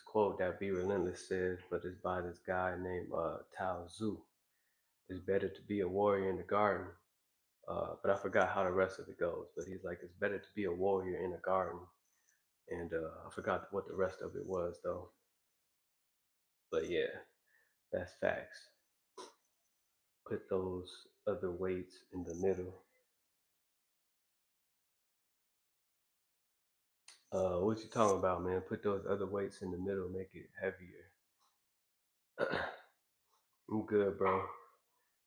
quote that Be Relentless says, but it's by this guy named Tao Zu. It's better to be a warrior in the garden. But I forgot how the rest of it goes. But he's like, it's better to be a warrior in a garden. And I forgot what the rest of it was though. But yeah, that's facts. Put those other weights in the middle. What you talking about, man? Put those other weights in the middle, make it heavier. I'm good, bro.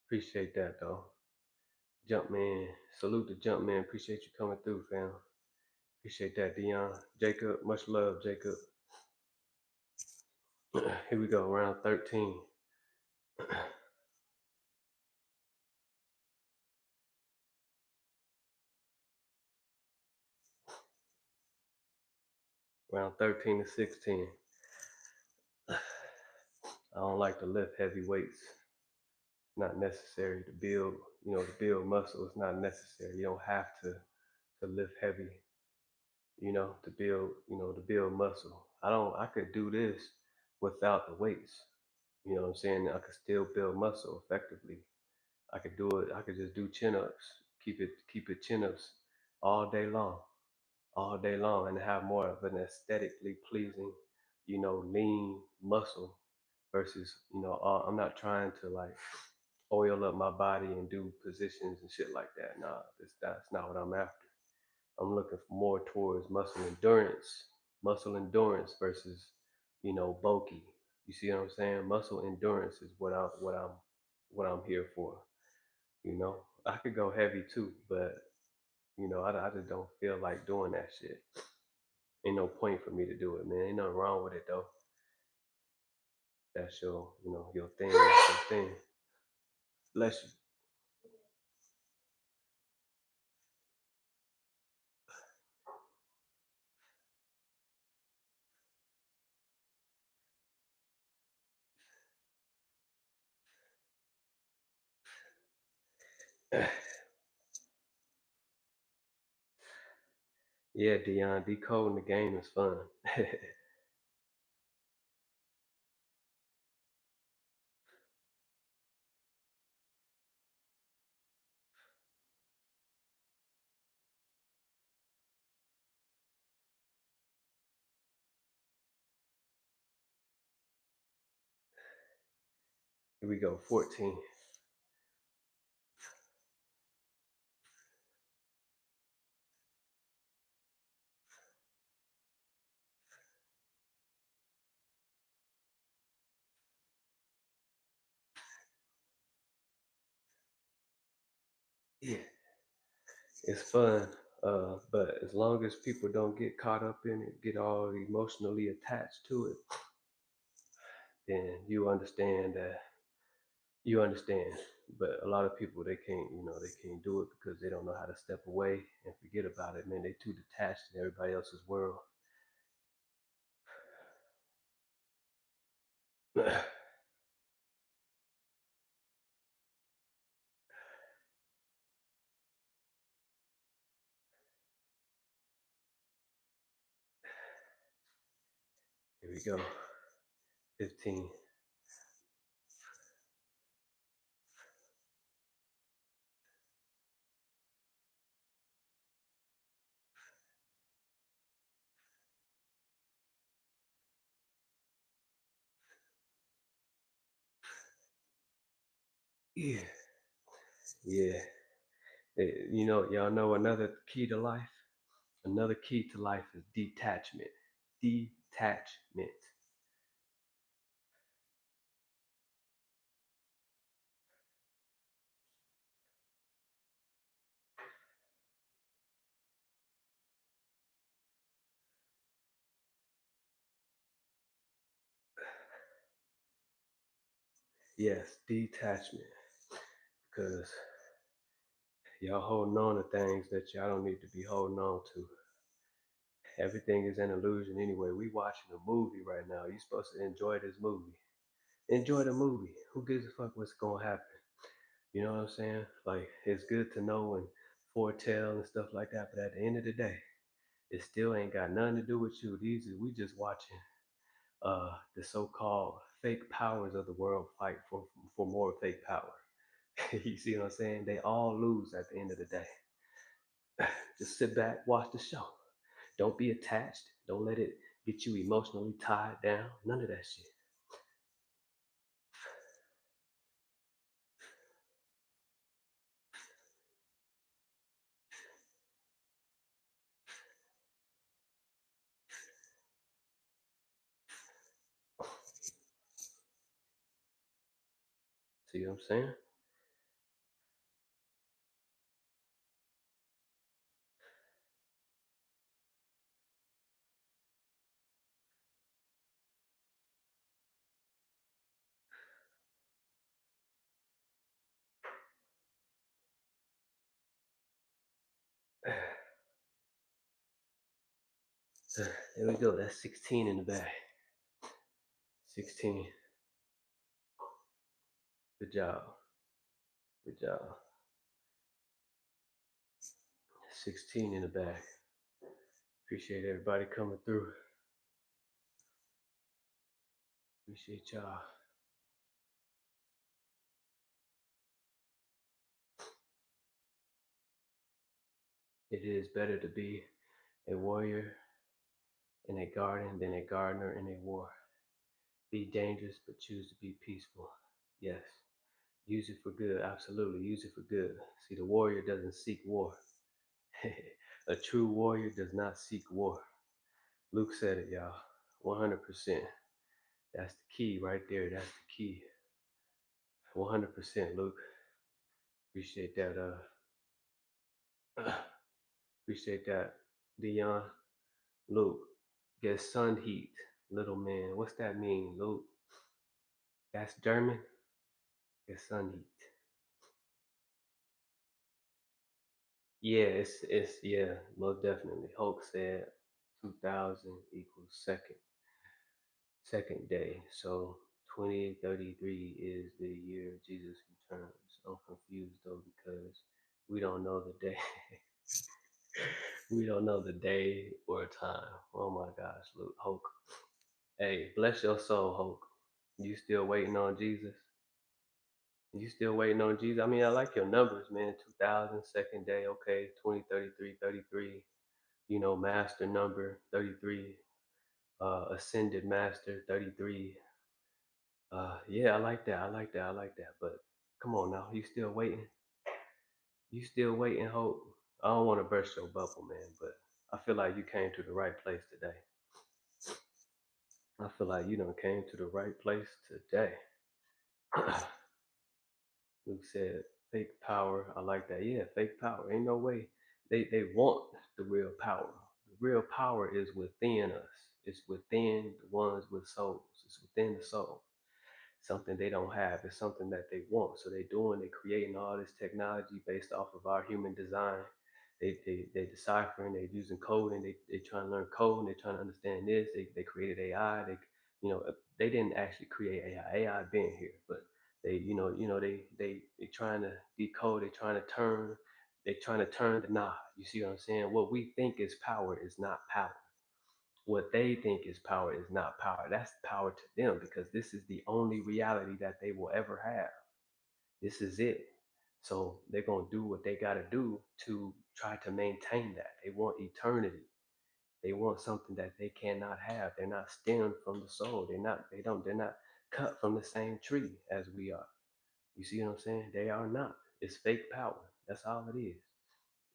Appreciate that though. Jumpman, salute to Jumpman. Appreciate you coming through, fam. Appreciate that, Dion. Jacob, much love, Jacob. Here we go, round 13. Round 13 to 16. I don't like to lift heavy weights. It's not necessary to build, to build muscle. It's not necessary. You don't have to lift heavy, to build muscle. I could do this without the weights. You know what I'm saying? I could still build muscle effectively. I could do it. I could just do chin ups. Keep it chin ups all day long, all day long, and have more of an aesthetically pleasing, lean muscle versus, I'm not trying to like oil up my body and do positions and shit like that. Nah, that's not what I'm after. I'm looking for more towards muscle endurance versus, bulky. You see what I'm saying? Muscle endurance is what I'm here for. I could go heavy too, but I just don't feel like doing that shit. Ain't no point for me to do it, man. Ain't nothing wrong with it though. That's your thing. That's your thing. Bless you. Yeah, Dion, decoding the game is fun. Here we go, 14. Yeah, it's fun. But as long as people don't get caught up in it, get all emotionally attached to it, then you understand. But a lot of people they can't do it because they don't know how to step away and forget about it. Man, they too detached in everybody else's world. Here we go. 15. Yeah. Yeah. Y'all know another key to life? Another key to life is detachment. Detachment. Yes, detachment. Because y'all holding on to things that y'all don't need to be holding on to. Everything is an illusion anyway. We watching a movie right now. You're supposed to enjoy this movie. Enjoy the movie. Who gives a fuck what's gonna happen? You know what I'm saying? Like it's good to know and foretell and stuff like that, but at the end of the day, it still ain't got nothing to do with you. We just watching the so-called fake powers of the world fight for more fake power. You see what I'm saying? They all lose at the end of the day. Just sit back, watch the show. Don't be attached. Don't let it get you emotionally tied down. None of that shit. See what I'm saying? There we go. That's 16 in the bag. 16. Good job. Good job. 16 in the bag. Appreciate everybody coming through. Appreciate y'all. It is better to be a warrior in a garden than a gardener in a war. Be dangerous, but choose to be peaceful. Yes. Use it for good. Absolutely. Use it for good. See, the warrior doesn't seek war. A true warrior does not seek war. Luke said it, y'all. 100%. That's the key right there. That's the key. 100%, Luke. Appreciate that. Appreciate that, Dion. Luke, get sun heat, little man. What's that mean, Luke? That's German. Get sun heat. Yeah, it's yeah, most definitely. Hulk said 2000 equals second day. So 2033 is the year Jesus returns. I'm confused though because we don't know the day. We don't know the day or time. Oh my gosh, Luke Hulk. Hey, bless your soul, Hulk. You still waiting on Jesus? You still waiting on Jesus? I mean, I like your numbers, man. 2000, second day, okay. 2033, 33. You know, master number 33. Ascended master 33. Yeah, I like that. I like that. I like that. But come on now, you still waiting? You still waiting, Hope? I don't want to burst your bubble, man, but I feel like you came to the right place today. I feel like you done came to the right place today. Luke said, fake power. I like that. Yeah, fake power. Ain't no way. They want the real power. The real power is within us. It's within the ones with souls. It's within the soul. Something they don't have. It's something that they want. So they creating all this technology based off of our human design. They deciphering, they using coding, they trying to learn code, they trying to understand this. They created AI. They didn't actually create AI. AI been here, but they trying to decode, they trying to turn the knob. You see what I'm saying? What we think is power is not power. What they think is power is not power. That's power to them because this is the only reality that they will ever have. This is it. So they're going to do what they got to do to try to maintain that. They want eternity. They want something that they cannot have. They're not stemmed from the soul. They're not cut from the same tree as we are. You see what I'm saying? They are not. It's fake power. That's all it is.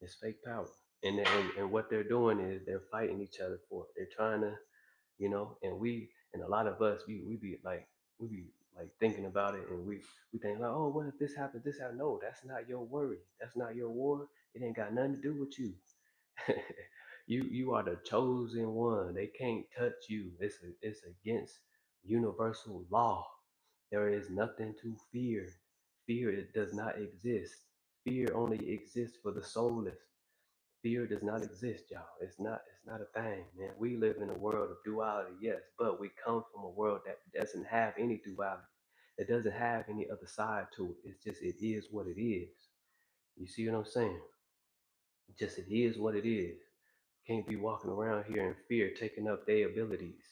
It's fake power. And what they're doing is they're fighting each other for it. They're trying to, and a lot of us we be like thinking about it, and we think like, oh, what if this happens, this happens? No, that's not your worry. That's not your war. It ain't got nothing to do with you. You are the chosen one. They can't touch you. It's against universal law. There is nothing to fear. Fear, it does not exist. Fear only exists for the soulless. Fear does not exist, y'all. It's not a thing, man. We live in a world of duality, yes, but we come from a world that doesn't have any duality. It doesn't have any other side to it. It's just it is what it is. You see what I'm saying? Just it is what it is. Can't be walking around here in fear, taking up their abilities,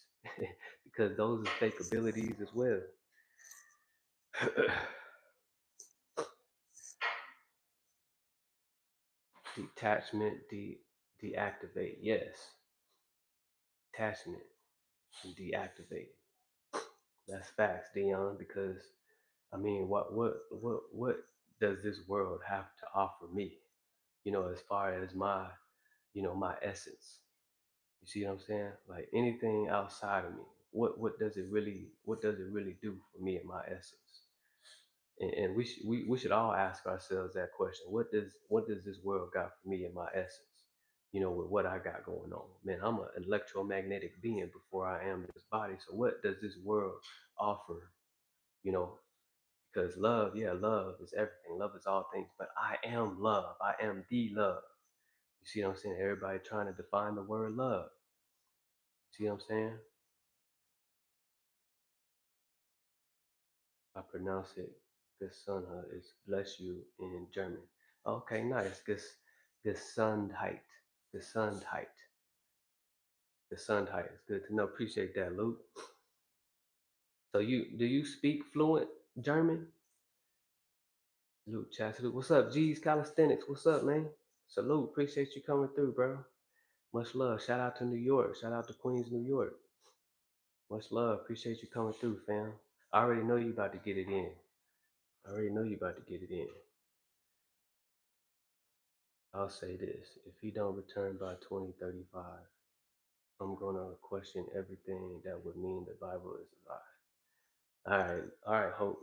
because those are fake abilities as well. Detachment, deactivate. Yes, attachment and deactivate. That's facts, Dion. Because I mean, what does this world have to offer me? As far as my essence. You see what I'm saying? Like anything outside of me, what does it really do for me and my essence? And we should all ask ourselves that question. What does this world got for me and my essence? With what I got going on. Man, I'm an electromagnetic being before I am this body. So what does this world offer? You know, because love, yeah, love is everything. Love is all things. But I am love. I am the love. You see what I'm saying? Everybody trying to define the word love. See what I'm saying? I pronounce it Gesundheit is bless you in German. Okay, nice. Gesundheit. Gesundheit. Gesundheit. It's good to know. Appreciate that, Luke. So do you speak fluent German? Luke Chastity. What's up, G's Calisthenics? What's up, man? Salute. Appreciate you coming through, bro. Much love. Shout out to New York. Shout out to Queens, New York. Much love. Appreciate you coming through, fam. I already know you about to get it in. I already know you about to get it in. I'll say this. If he don't return by 2035, I'm gonna question everything that would mean the Bible is a lie. All right, Hope.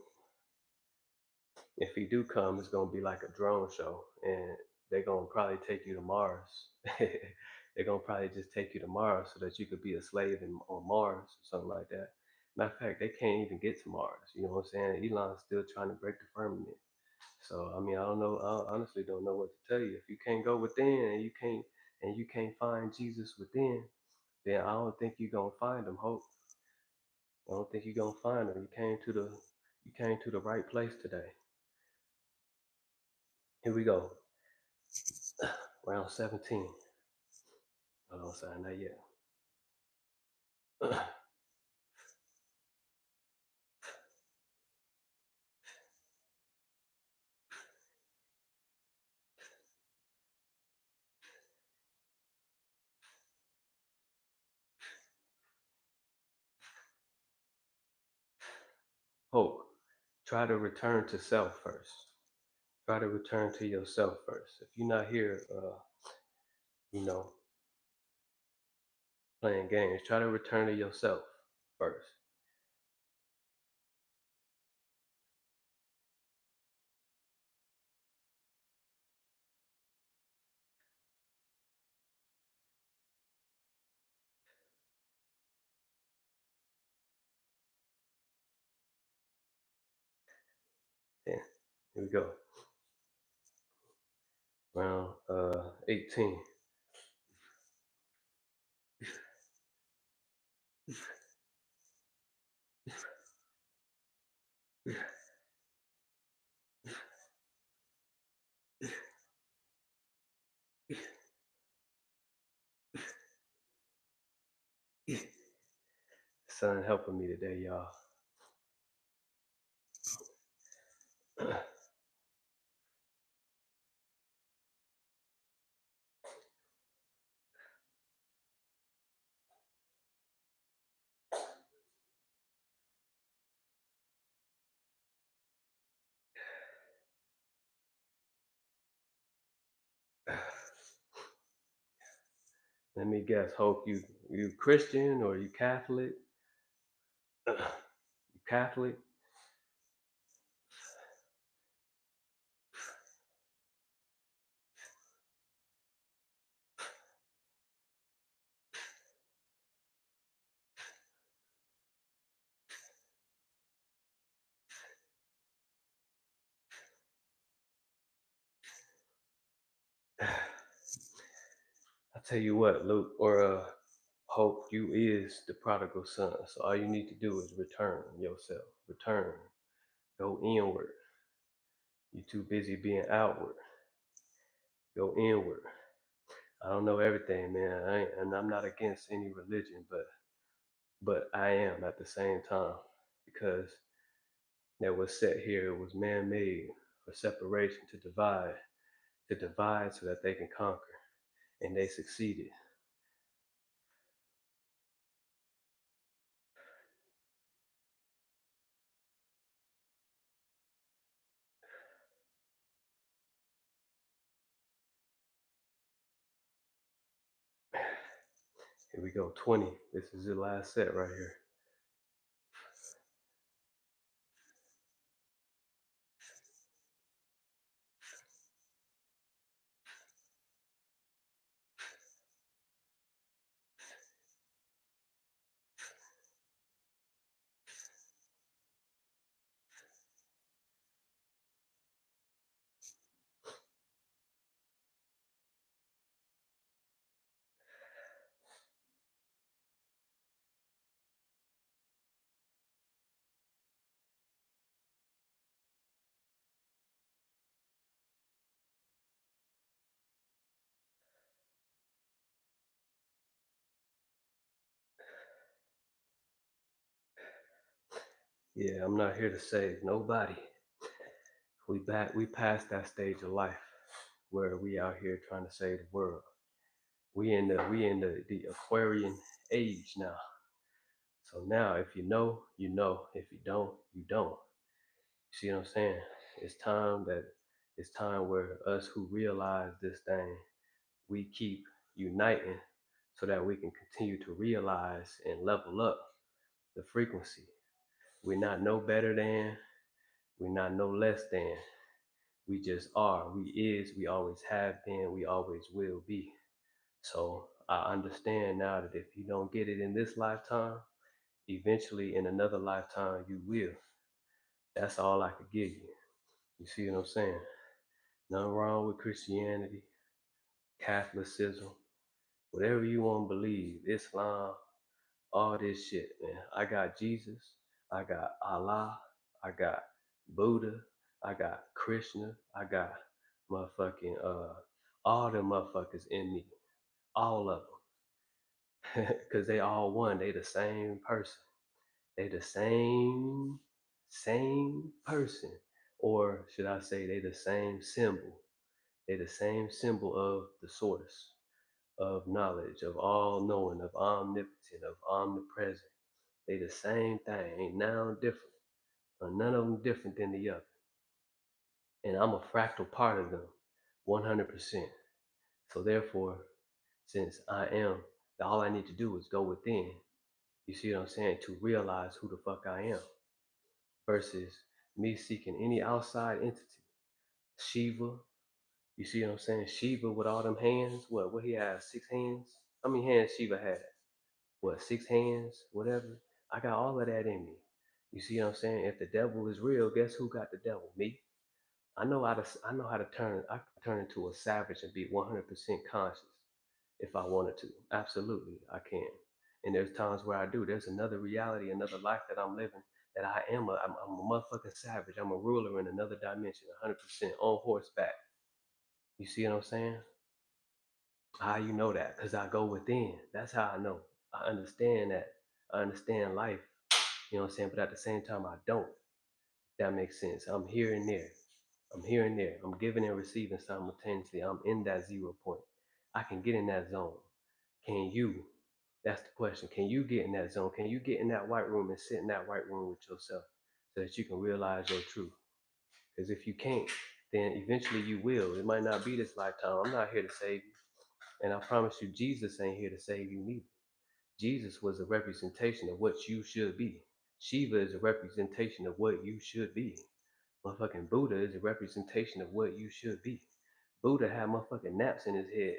If he do come, it's gonna be like a drone show, and they're gonna probably take you to Mars. They're gonna probably just take you to Mars so that you could be a slave on Mars or something like that. Matter of fact, they can't even get to Mars. You know what I'm saying? Elon's still trying to break the firmament. So I mean, I don't know. I honestly don't know what to tell you. If you can't go within and you can't find Jesus within, then I don't think you're gonna find him. Hope. I don't think you're gonna find him. You came to the right place today. Here we go. Round 17. Hold on, sorry, not yet. Hope. Try to return to self first. Try to return to yourself first. If you're not here, you know, playing games, try to return to yourself first. Yeah, here we go. Round 18. Son helping me today, y'all. Let me guess, Hope, you Christian or you Catholic? You Catholic? I tell you what, Luke or Hope, you is the prodigal son. So all you need to do is return yourself. Return. Go inward. You're too busy being outward. Go inward. I don't know everything, man. And I'm not against any religion, but I am at the same time because that was set here. It was man-made for separation, to divide so that they can conquer, and they succeeded. Here we go, 20. This is the last set right here. Yeah, I'm not here to save nobody. We passed that stage of life where we out here trying to save the world. We in the Aquarian age now. So now if you know, you know. If you don't, you don't. You see what I'm saying? It's time where us who realize this thing, we keep uniting so that we can continue to realize and level up the frequency. We're not no better than, we're not no less than. We just are. We always have been, we always will be. So I understand now that if you don't get it in this lifetime, eventually in another lifetime you will. That's all I could give you. You see what I'm saying? Nothing wrong with Christianity, Catholicism, whatever you want to believe, Islam, all this shit, man. I got Jesus, I got Allah, I got Buddha, I got Krishna, I got motherfucking all them motherfuckers in me, all of them, because they all one. They the same person. They the same person, or should I say, they the same symbol. They the same symbol of the source of knowledge, of all knowing, of omnipotent, of omnipresent. They the same thing. Ain't none different. None of them different than the other. And I'm a fractal part of them, 100%. So therefore, since I am, all I need to do is go within. You see what I'm saying? To realize who the fuck I am, versus me seeking any outside entity. Shiva, you see what I'm saying? Shiva with all them hands. What he has? 6 hands? How many hands Shiva had? What, 6 hands? Whatever. I got all of that in me. You see what I'm saying? If the devil is real, guess who got the devil? Me. I know how to turn. I can turn into a savage and be 100% conscious if I wanted to. Absolutely, I can. And there's times where I do. There's another reality, another life that I'm living. That I'm a motherfucking savage. I'm a ruler in another dimension, 100% on horseback. You see what I'm saying? How you know that? Because I go within. That's how I know. I understand that. I understand life. You know what I'm saying? But at the same time, I don't. That makes sense. I'm here and there. I'm here and there. I'm giving and receiving simultaneously. I'm in that 0 point. I can get in that zone. Can you? That's the question. Can you get in that zone? Can you get in that white room and sit in that white room with yourself so that you can realize your truth? Because if you can't, then eventually you will. It might not be this lifetime. I'm not here to save you. And I promise you, Jesus ain't here to save you neither. Jesus was a representation of what you should be. Shiva is a representation of what you should be. Motherfucking Buddha is a representation of what you should be. Buddha had motherfucking naps in his head.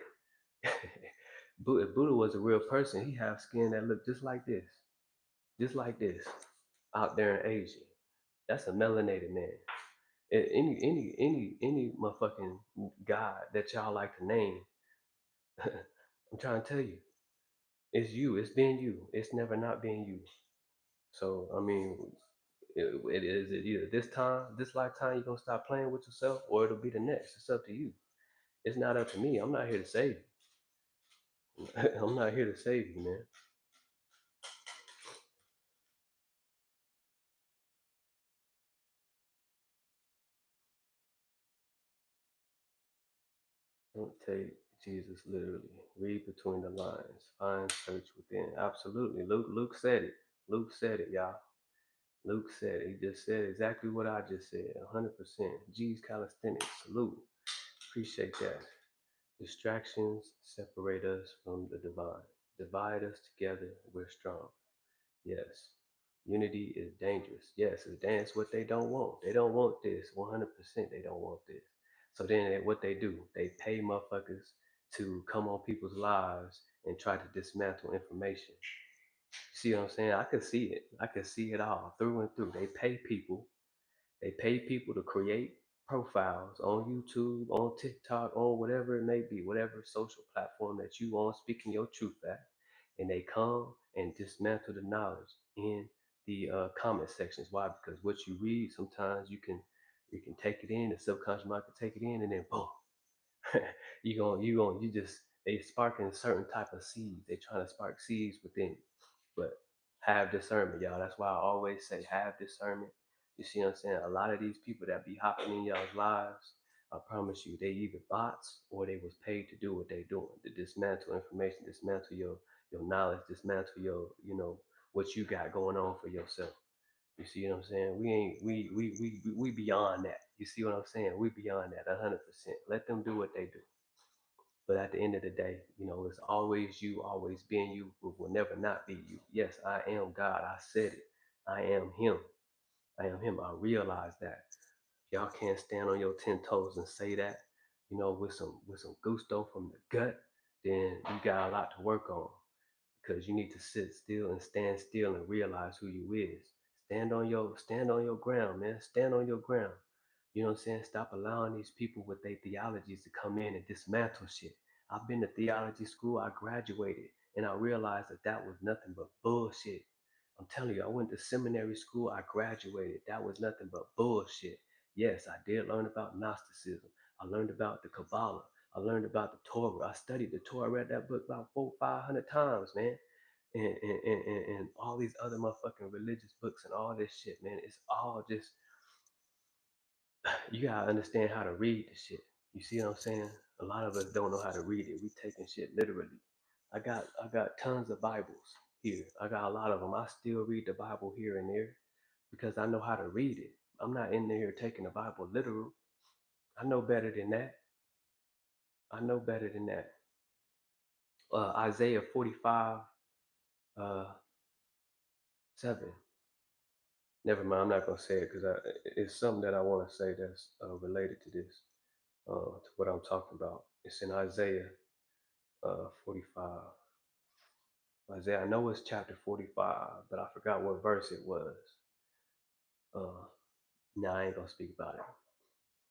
Buddha was a real person. He had skin that looked just like this, out there in Asia. That's a melanated man. Any motherfucking god that y'all like to name, I'm trying to tell you, it's you. It's been you. It's never not been you. So I mean, It is it either this time, this lifetime, you're gonna stop playing with yourself, or it'll be the next. It's up to you. It's not up to me. I'm not here to save you. I'm not here to save you, man. Don't take Jesus literally. Read between the lines. Find, search within. Absolutely. Luke said it. Luke said it, y'all. Luke said it. He just said exactly what I just said. 100%. G's Calisthenics. Salute. Appreciate that. Distractions separate us from the divine. Divide us together, we're strong. Yes. Unity is dangerous. Yes, it's what they don't want. They don't want this. 100% they don't want this. So then what they do, they pay motherfuckers to come on people's lives and try to dismantle information. See what I'm saying? I can see it. I can see it all through and through. They pay people to create profiles on YouTube, on TikTok, on whatever it may be, whatever social platform that you on, speaking your truth at, and they come and dismantle the knowledge in the comment sections. Why? Because what you read, sometimes you can take it in, the subconscious mind can take it in, and then boom, you just they sparking certain type of seeds. They trying to spark seeds within you. But have discernment, y'all. That's why I always say have discernment. You see what I'm saying? A lot of these people that be hopping in y'all's lives, I promise you, they either bots or they was paid to do what they doing, to dismantle information, dismantle your knowledge, dismantle your, what you got going on for yourself. You see what I'm saying? We beyond that. You see what I'm saying? We beyond that 100%. Let them do what they do. But at the end of the day, it's always you, always being you, but will never not be you. Yes, I am God. I said it. I am Him. I am Him. I realize that. Y'all can't stand on your 10 toes and say that, with some gusto from the gut, then you got a lot to work on, because you need to sit still and stand still and realize who you is. Stand on your ground, man. Stand on your ground. You know what I'm saying? Stop allowing these people with their theologies to come in and dismantle shit. I've been to theology school, I graduated, and I realized that was nothing but bullshit. I'm telling you, I went to seminary school, I graduated. That was nothing but bullshit. Yes, I did learn about Gnosticism. I learned about the Kabbalah. I learned about the Torah. I studied the Torah. I read that book about 400, 500 times, man. And all these other motherfucking religious books and all this shit, man. It's all just, you gotta understand how to read the shit. You see what I'm saying? A lot of us don't know how to read it. We taking shit literally. I got tons of Bibles here. I got a lot of them. I still read the Bible here and there because I know how to read it. I'm not in there taking the Bible literal. I know better than that. I know better than that. Isaiah 45, 7. Never mind. I'm not gonna say it because it's something that I want to say that's related to this, to what I'm talking about. It's in Isaiah 45. Isaiah, I know it's chapter 45, but I forgot what verse it was. Uh, I ain't gonna speak about it.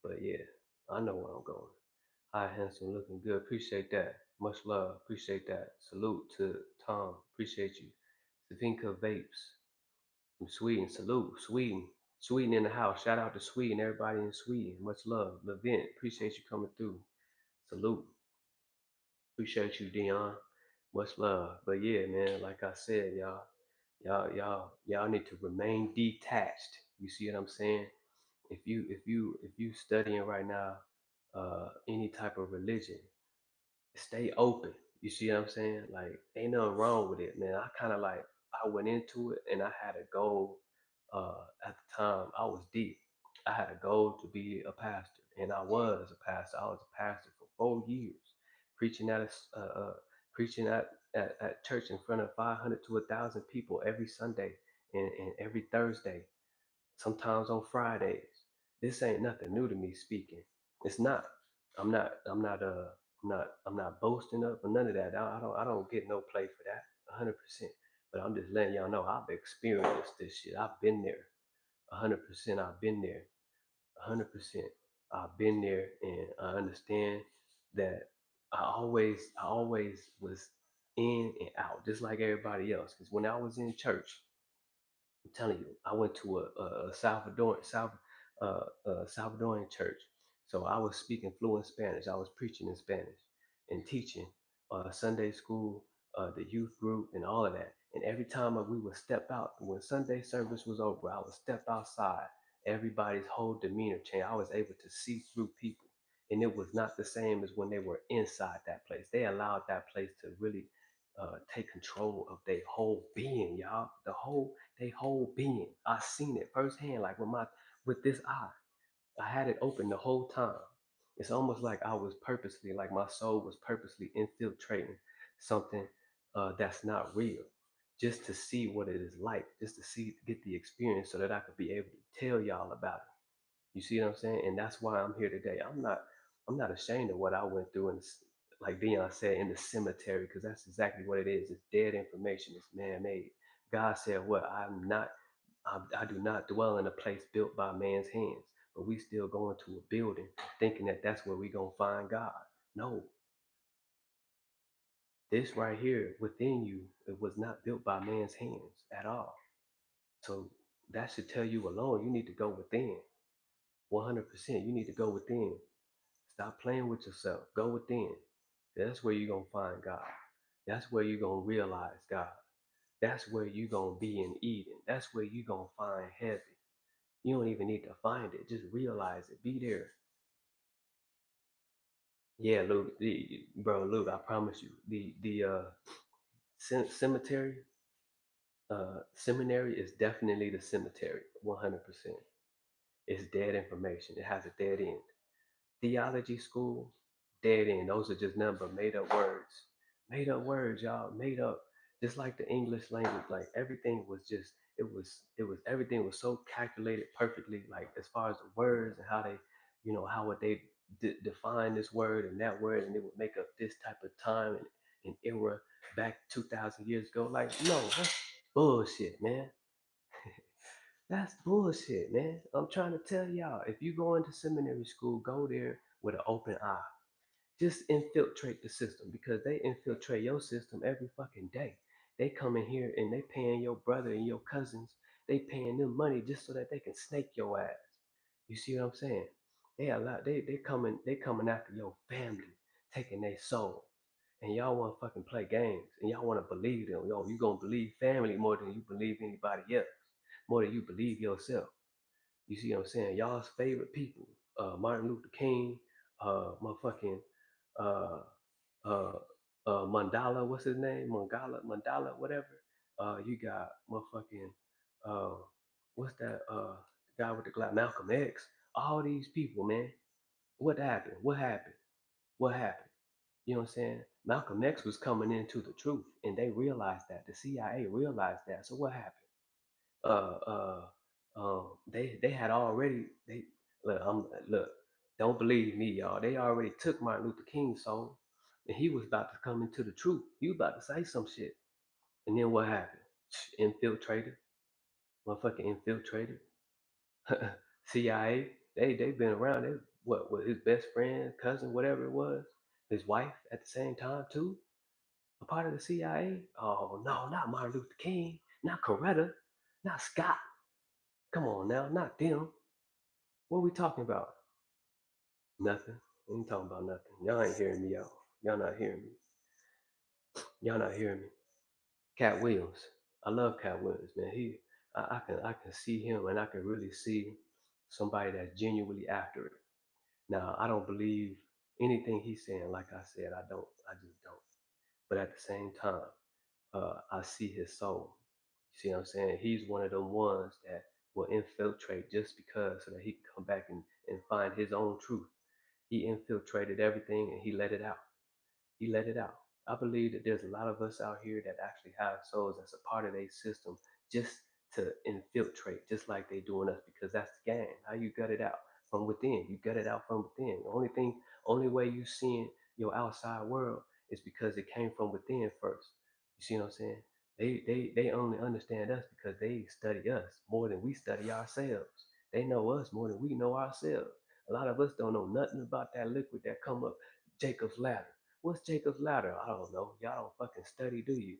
But yeah, I know where I'm going. Hi, handsome, looking good. Appreciate that. Much love. Appreciate that. Salute to Tom. Appreciate you. Savinka Vapes from Sweden. Salute. Sweden. Sweden in the house. Shout out to Sweden. Everybody in Sweden. Much love. Levent. Appreciate you coming through. Salute. Appreciate you, Dion. Much love. But yeah, man, like I said, y'all need to remain detached. You see what I'm saying? If you studying right now, any type of religion, stay open. You see what I'm saying? Like, ain't nothing wrong with it, man. I kind of like, I went into it and I had a goal. At the time, I was deep. I had a goal to be a pastor, and I was a pastor. I was a pastor for 4 years, preaching preaching at church in front of 500 to 1,000 people every Sunday and every Thursday, sometimes on Fridays. This ain't nothing new to me speaking. It's not. I'm not boasting up or none of that. I don't get no play for that. 100%. But I'm just letting y'all know I've experienced this shit. I've been there. 100%. I've been there. 100%. I've been there, and I understand that I always was in and out, just like everybody else. Because when I was in church, I'm telling you, I went to a Salvadorian church. So I was speaking fluent Spanish. I was preaching in Spanish and teaching Sunday school, the youth group, and all of that. And every time we would step out, when Sunday service was over, I would step outside. Everybody's whole demeanor changed. I was able to see through people. And it was not the same as when they were inside that place. They allowed that place to really take control of their whole being, y'all. They whole being. I seen it firsthand, like with this eye. I had it open the whole time. It's almost like I was purposely, like my soul was purposely infiltrating something that's not real, just to see what it is like, just to see, get the experience, so that I could be able to tell y'all about it. You see what I'm saying? And that's why I'm here today. I'm not ashamed of what I went through, and like Dion said, in the cemetery, because that's exactly what it is. It's dead information. It's man-made. God said, "What? I do not dwell in a place built by man's hands." But we still going to a building thinking that that's where we gonna find God. No, this right here within you, it was not built by man's hands at all. So that should tell you alone, you need to go within. 100%. You need to go within. Stop playing with yourself. Go within. That's where you're going to find God. That's where you're going to realize God. That's where you're going to be in Eden. That's where you're going to find heaven. You don't even need to find it. Just realize it. Be there. Yeah, Luke, bro, Luke, I promise you, the cemetery, seminary is definitely the cemetery, 100%. It's dead information. It has a dead end. Theology school, dead end. Those are just nothing but made up words. Made up words, y'all. Made up. Just like the English language. Like everything was just, everything was so calculated perfectly. Like as far as the words and how they, how would they define this word and that word, and it would make up this type of time and era back 2,000 years ago. Like, no, that's bullshit, man. That's bullshit, man. I'm trying to tell y'all, if you go into seminary school, go there with an open eye. Just infiltrate the system, because they infiltrate your system every fucking day. They come in here and they paying your brother and your cousins, they paying them money just so that they can snake your ass. You see what I'm saying? They coming after your family, taking their soul. And y'all want to fucking play games, and y'all want to believe them. Yo, you gonna believe family more than you believe anybody else, more than you believe yourself. You see what I'm saying? Y'all's favorite people, Martin Luther King, motherfucking uh, uh, Mandala, what's his name? Mandala, whatever. You got motherfucking, uh, what's that? The guy with the glass, Malcolm X. All these people, man. What happened? What happened? What happened? You know what I'm saying? Malcolm X was coming into the truth, and they realized that. The CIA realized that. So what happened? uh uh they had already they look, don't believe me, y'all. They already took Martin Luther King's soul, and he was about to come into the truth. He was about to say some shit. And then what happened? Infiltrated. Motherfucking infiltrated. CIA. They've been around. They what with his best friend, cousin, whatever it was, his wife at the same time too, a part of the CIA. Oh no, not Martin Luther King, not Coretta, not Scott. Come on now, not them. What we talking about? Nothing. We ain't talking about nothing. Y'all ain't hearing me, y'all. Y'all not hearing me. Y'all not hearing me. Cat Williams. I love Cat Williams, man. I can see him, and I can really see somebody that's genuinely after it. Now, I don't believe anything he's saying. Like I said, I don't. I just don't. But at the same time, I see his soul. You see what I'm saying? He's one of them ones that will infiltrate just because, so that he can come back and find his own truth. He infiltrated everything and he let it out. He let it out. I believe that there's a lot of us out here that actually have souls that's a part of their system, just to infiltrate, just like they doing us, because that's the game. How you gut it out from within. You gut it out from within. Only way you seeing your outside world is because it came from within first. You see what I'm saying? They only understand us because they study us more than we study ourselves. They know us more than we know ourselves. A lot of us don't know nothing about that liquid that come up Jacob's ladder. What's Jacob's ladder? I don't know. Y'all don't fucking study, do you?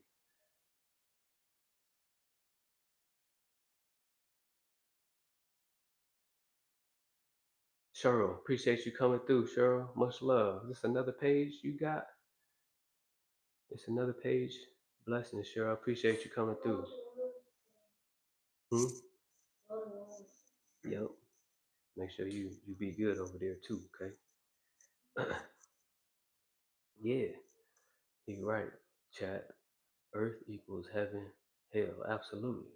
Cheryl, appreciate you coming through, Cheryl. Much love. Is this another page you got? It's another page. Blessings, Cheryl. Appreciate you coming through. Hmm? Yep. Make sure you be good over there too, okay? Yeah, you're right. Chat. Earth equals heaven, hell. Absolutely.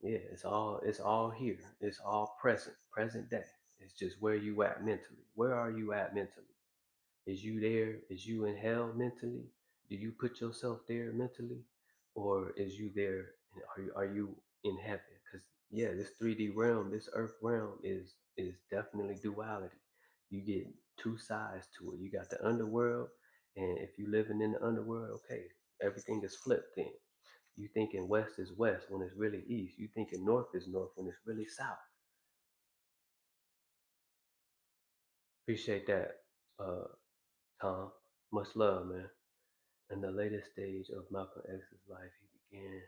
Yeah, it's all here. It's all present day. It's just where you at mentally. Where are you at mentally? Is you there? Is you in hell mentally? Do you put yourself there mentally, or is you there? And are you in heaven? Because yeah, this 3D realm, this Earth realm is definitely duality. You get two sides to it. You got the underworld, and if you living in the underworld, okay, everything is flipped. Then you thinking west is west when it's really east. You thinking north is north when it's really south. Appreciate that, uh, Tom. Much love, man. In the later stage of Malcolm X's life, he began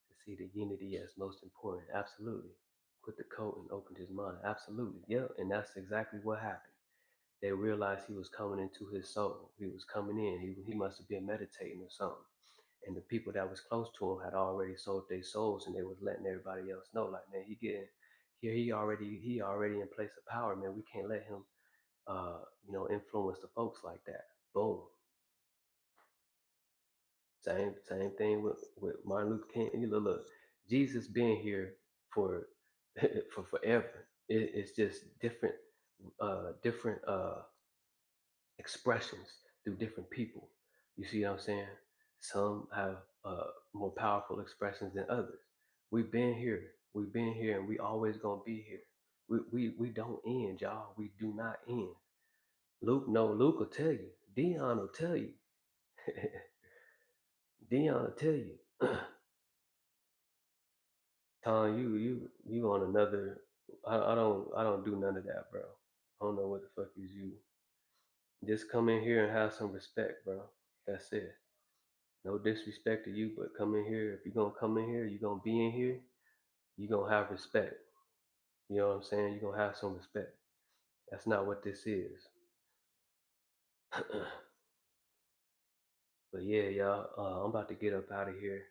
to see the unity as most important. Absolutely. Quit the coat and opened his mind. Absolutely. Yeah, and that's exactly what happened. They realized he was coming into his soul. He was coming in. He must have been meditating or something. And the people that was close to him had already sold their souls, and they was letting everybody else know, like, man, he getting here. He already in place of power, man. We can't let him, influence the folks like that. Boom. Same thing with Martin Luther King. You look, Jesus been here for for forever. It's just different expressions through different people. You see what I'm saying? Some have more powerful expressions than others. We've been here. We've been here, and we always gonna be here. We don't end, y'all. We do not end. Luke, no, Luke will tell you. Dion will tell you. Dion will tell you. Tom, you on another. I don't do none of that, bro. I don't know what the fuck is you. Just come in here and have some respect, bro. That's it. No disrespect to you, but come in here. If you're gonna come in here, you're gonna be in here. You're gonna have respect. You know what I'm saying? You're gonna have some respect. That's not what this is. But yeah, y'all. I'm about to get up out of here.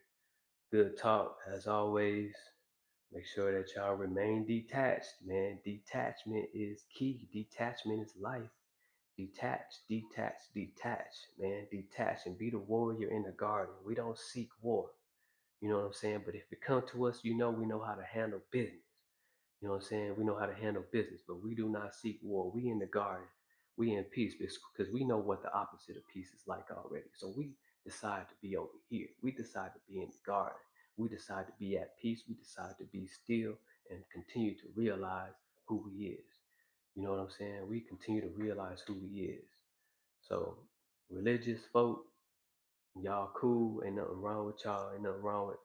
Good talk as always. Make sure that y'all remain detached, man. Detachment is key. Detachment is life. Detach, detach, detach, man. Detach and be the warrior in the garden. We don't seek war. You know what I'm saying? But if it come to us, we know how to handle business. You know what I'm saying? We know how to handle business, but we do not seek war. We in the garden. We in peace because we know what the opposite of peace is like already. So we decide to be over here. We decide to be in the garden. We decide to be at peace. We decide to be still and continue to realize who he is. You know what I'm saying? We continue to realize who he is. So religious folk, y'all cool, ain't nothing wrong with y'all, ain't nothing wrong with,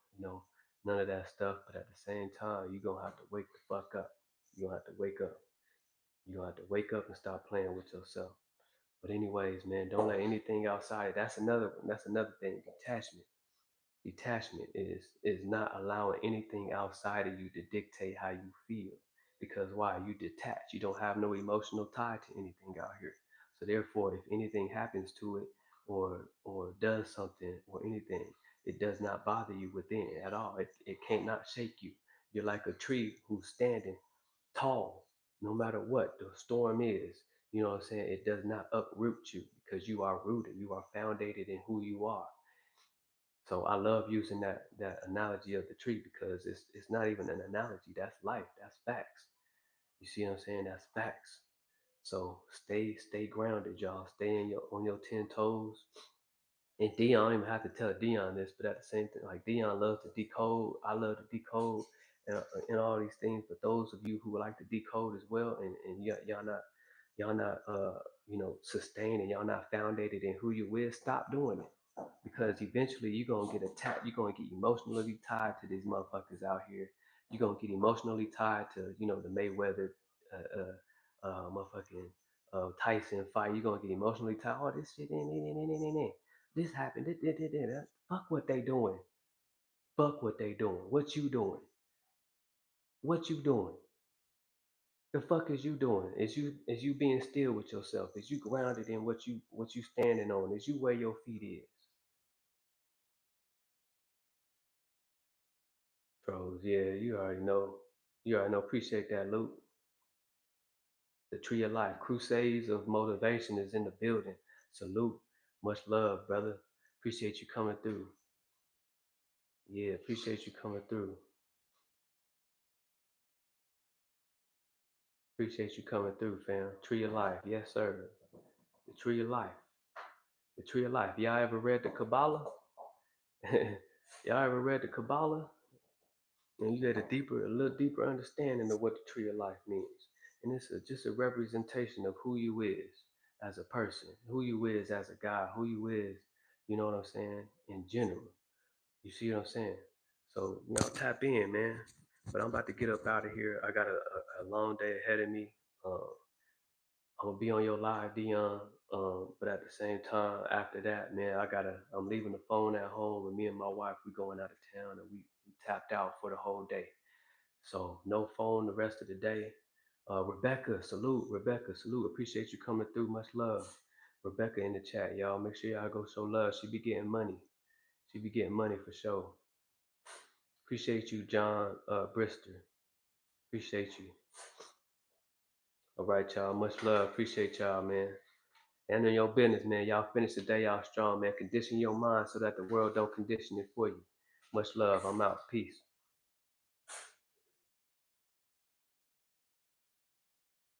none of that stuff. But at the same time, you're gonna have to wake the fuck up. You're gonna have to wake up. You're gonna have to wake up and stop playing with yourself. But anyways, man, don't let anything outside. That's another one. That's another thing. Detachment is not allowing anything outside of you to dictate how you feel. Because why? You detach. You don't have no emotional tie to anything out here. So therefore, if anything happens to it or does something or anything, it does not bother you within at all. It cannot shake you. You're like a tree who's standing tall no matter what the storm is. You know what I'm saying? It does not uproot you because you are rooted. You are founded in who you are. So I love using that analogy of the tree because it's not even an analogy. That's life. That's facts. You see what I'm saying? That's facts. So stay grounded, y'all. Stay in your on your 10 toes. And Dion, I don't even have to tell Dion this, but at the same time, like Dion loves to decode. I love to decode and all these things. But those of you who would like to decode as well, and y'all not sustained and y'all not founded in who you is, stop doing it because eventually you're gonna get attacked. You're gonna get emotionally tied to these motherfuckers out here. You're gonna get emotionally tied to the Mayweather, motherfucking Tyson fight. You're gonna get emotionally tied. Oh, this shit, this happened. Fuck what they doing. Fuck what they doing. What you doing? What you doing? The fuck is you doing? Is you being still with yourself? Is you grounded in what you standing on? Is you where your feet is? Pros, yeah, you already know. You already know. Appreciate that, Luke. The Tree of Life. Crusades of Motivation is in the building. Salute. Much love, brother. Appreciate you coming through. Yeah, appreciate you coming through. Appreciate you coming through, fam. Tree of Life. Yes, sir. The Tree of Life. The Tree of Life. Y'all ever read the Kabbalah? Y'all ever read the Kabbalah? And you get a little deeper understanding of what the Tree of Life means. And it's just a representation of who you is as a person, who you is as a guy, who you is, you know what I'm saying, in general. You see what I'm saying? So, tap in, man. But I'm about to get up out of here. I got a long day ahead of me. Uh, I'm gonna be on your live, Dion. But at the same time, after that, man, I'm leaving the phone at home, and me and my wife, we going out of town, and we tapped out for the whole day. So no phone the rest of the day. Rebecca, salute. Rebecca, salute. Appreciate you coming through. Much love. Rebecca in the chat, y'all. Make sure y'all go show love. She be getting money. She be getting money for sure. Appreciate you, John Brister. Appreciate you. All right, y'all. Much love. Appreciate y'all, man. And in your business, man. Y'all finish the day out strong, man. Condition your mind so that the world don't condition it for you. Much love. I'm out. Peace.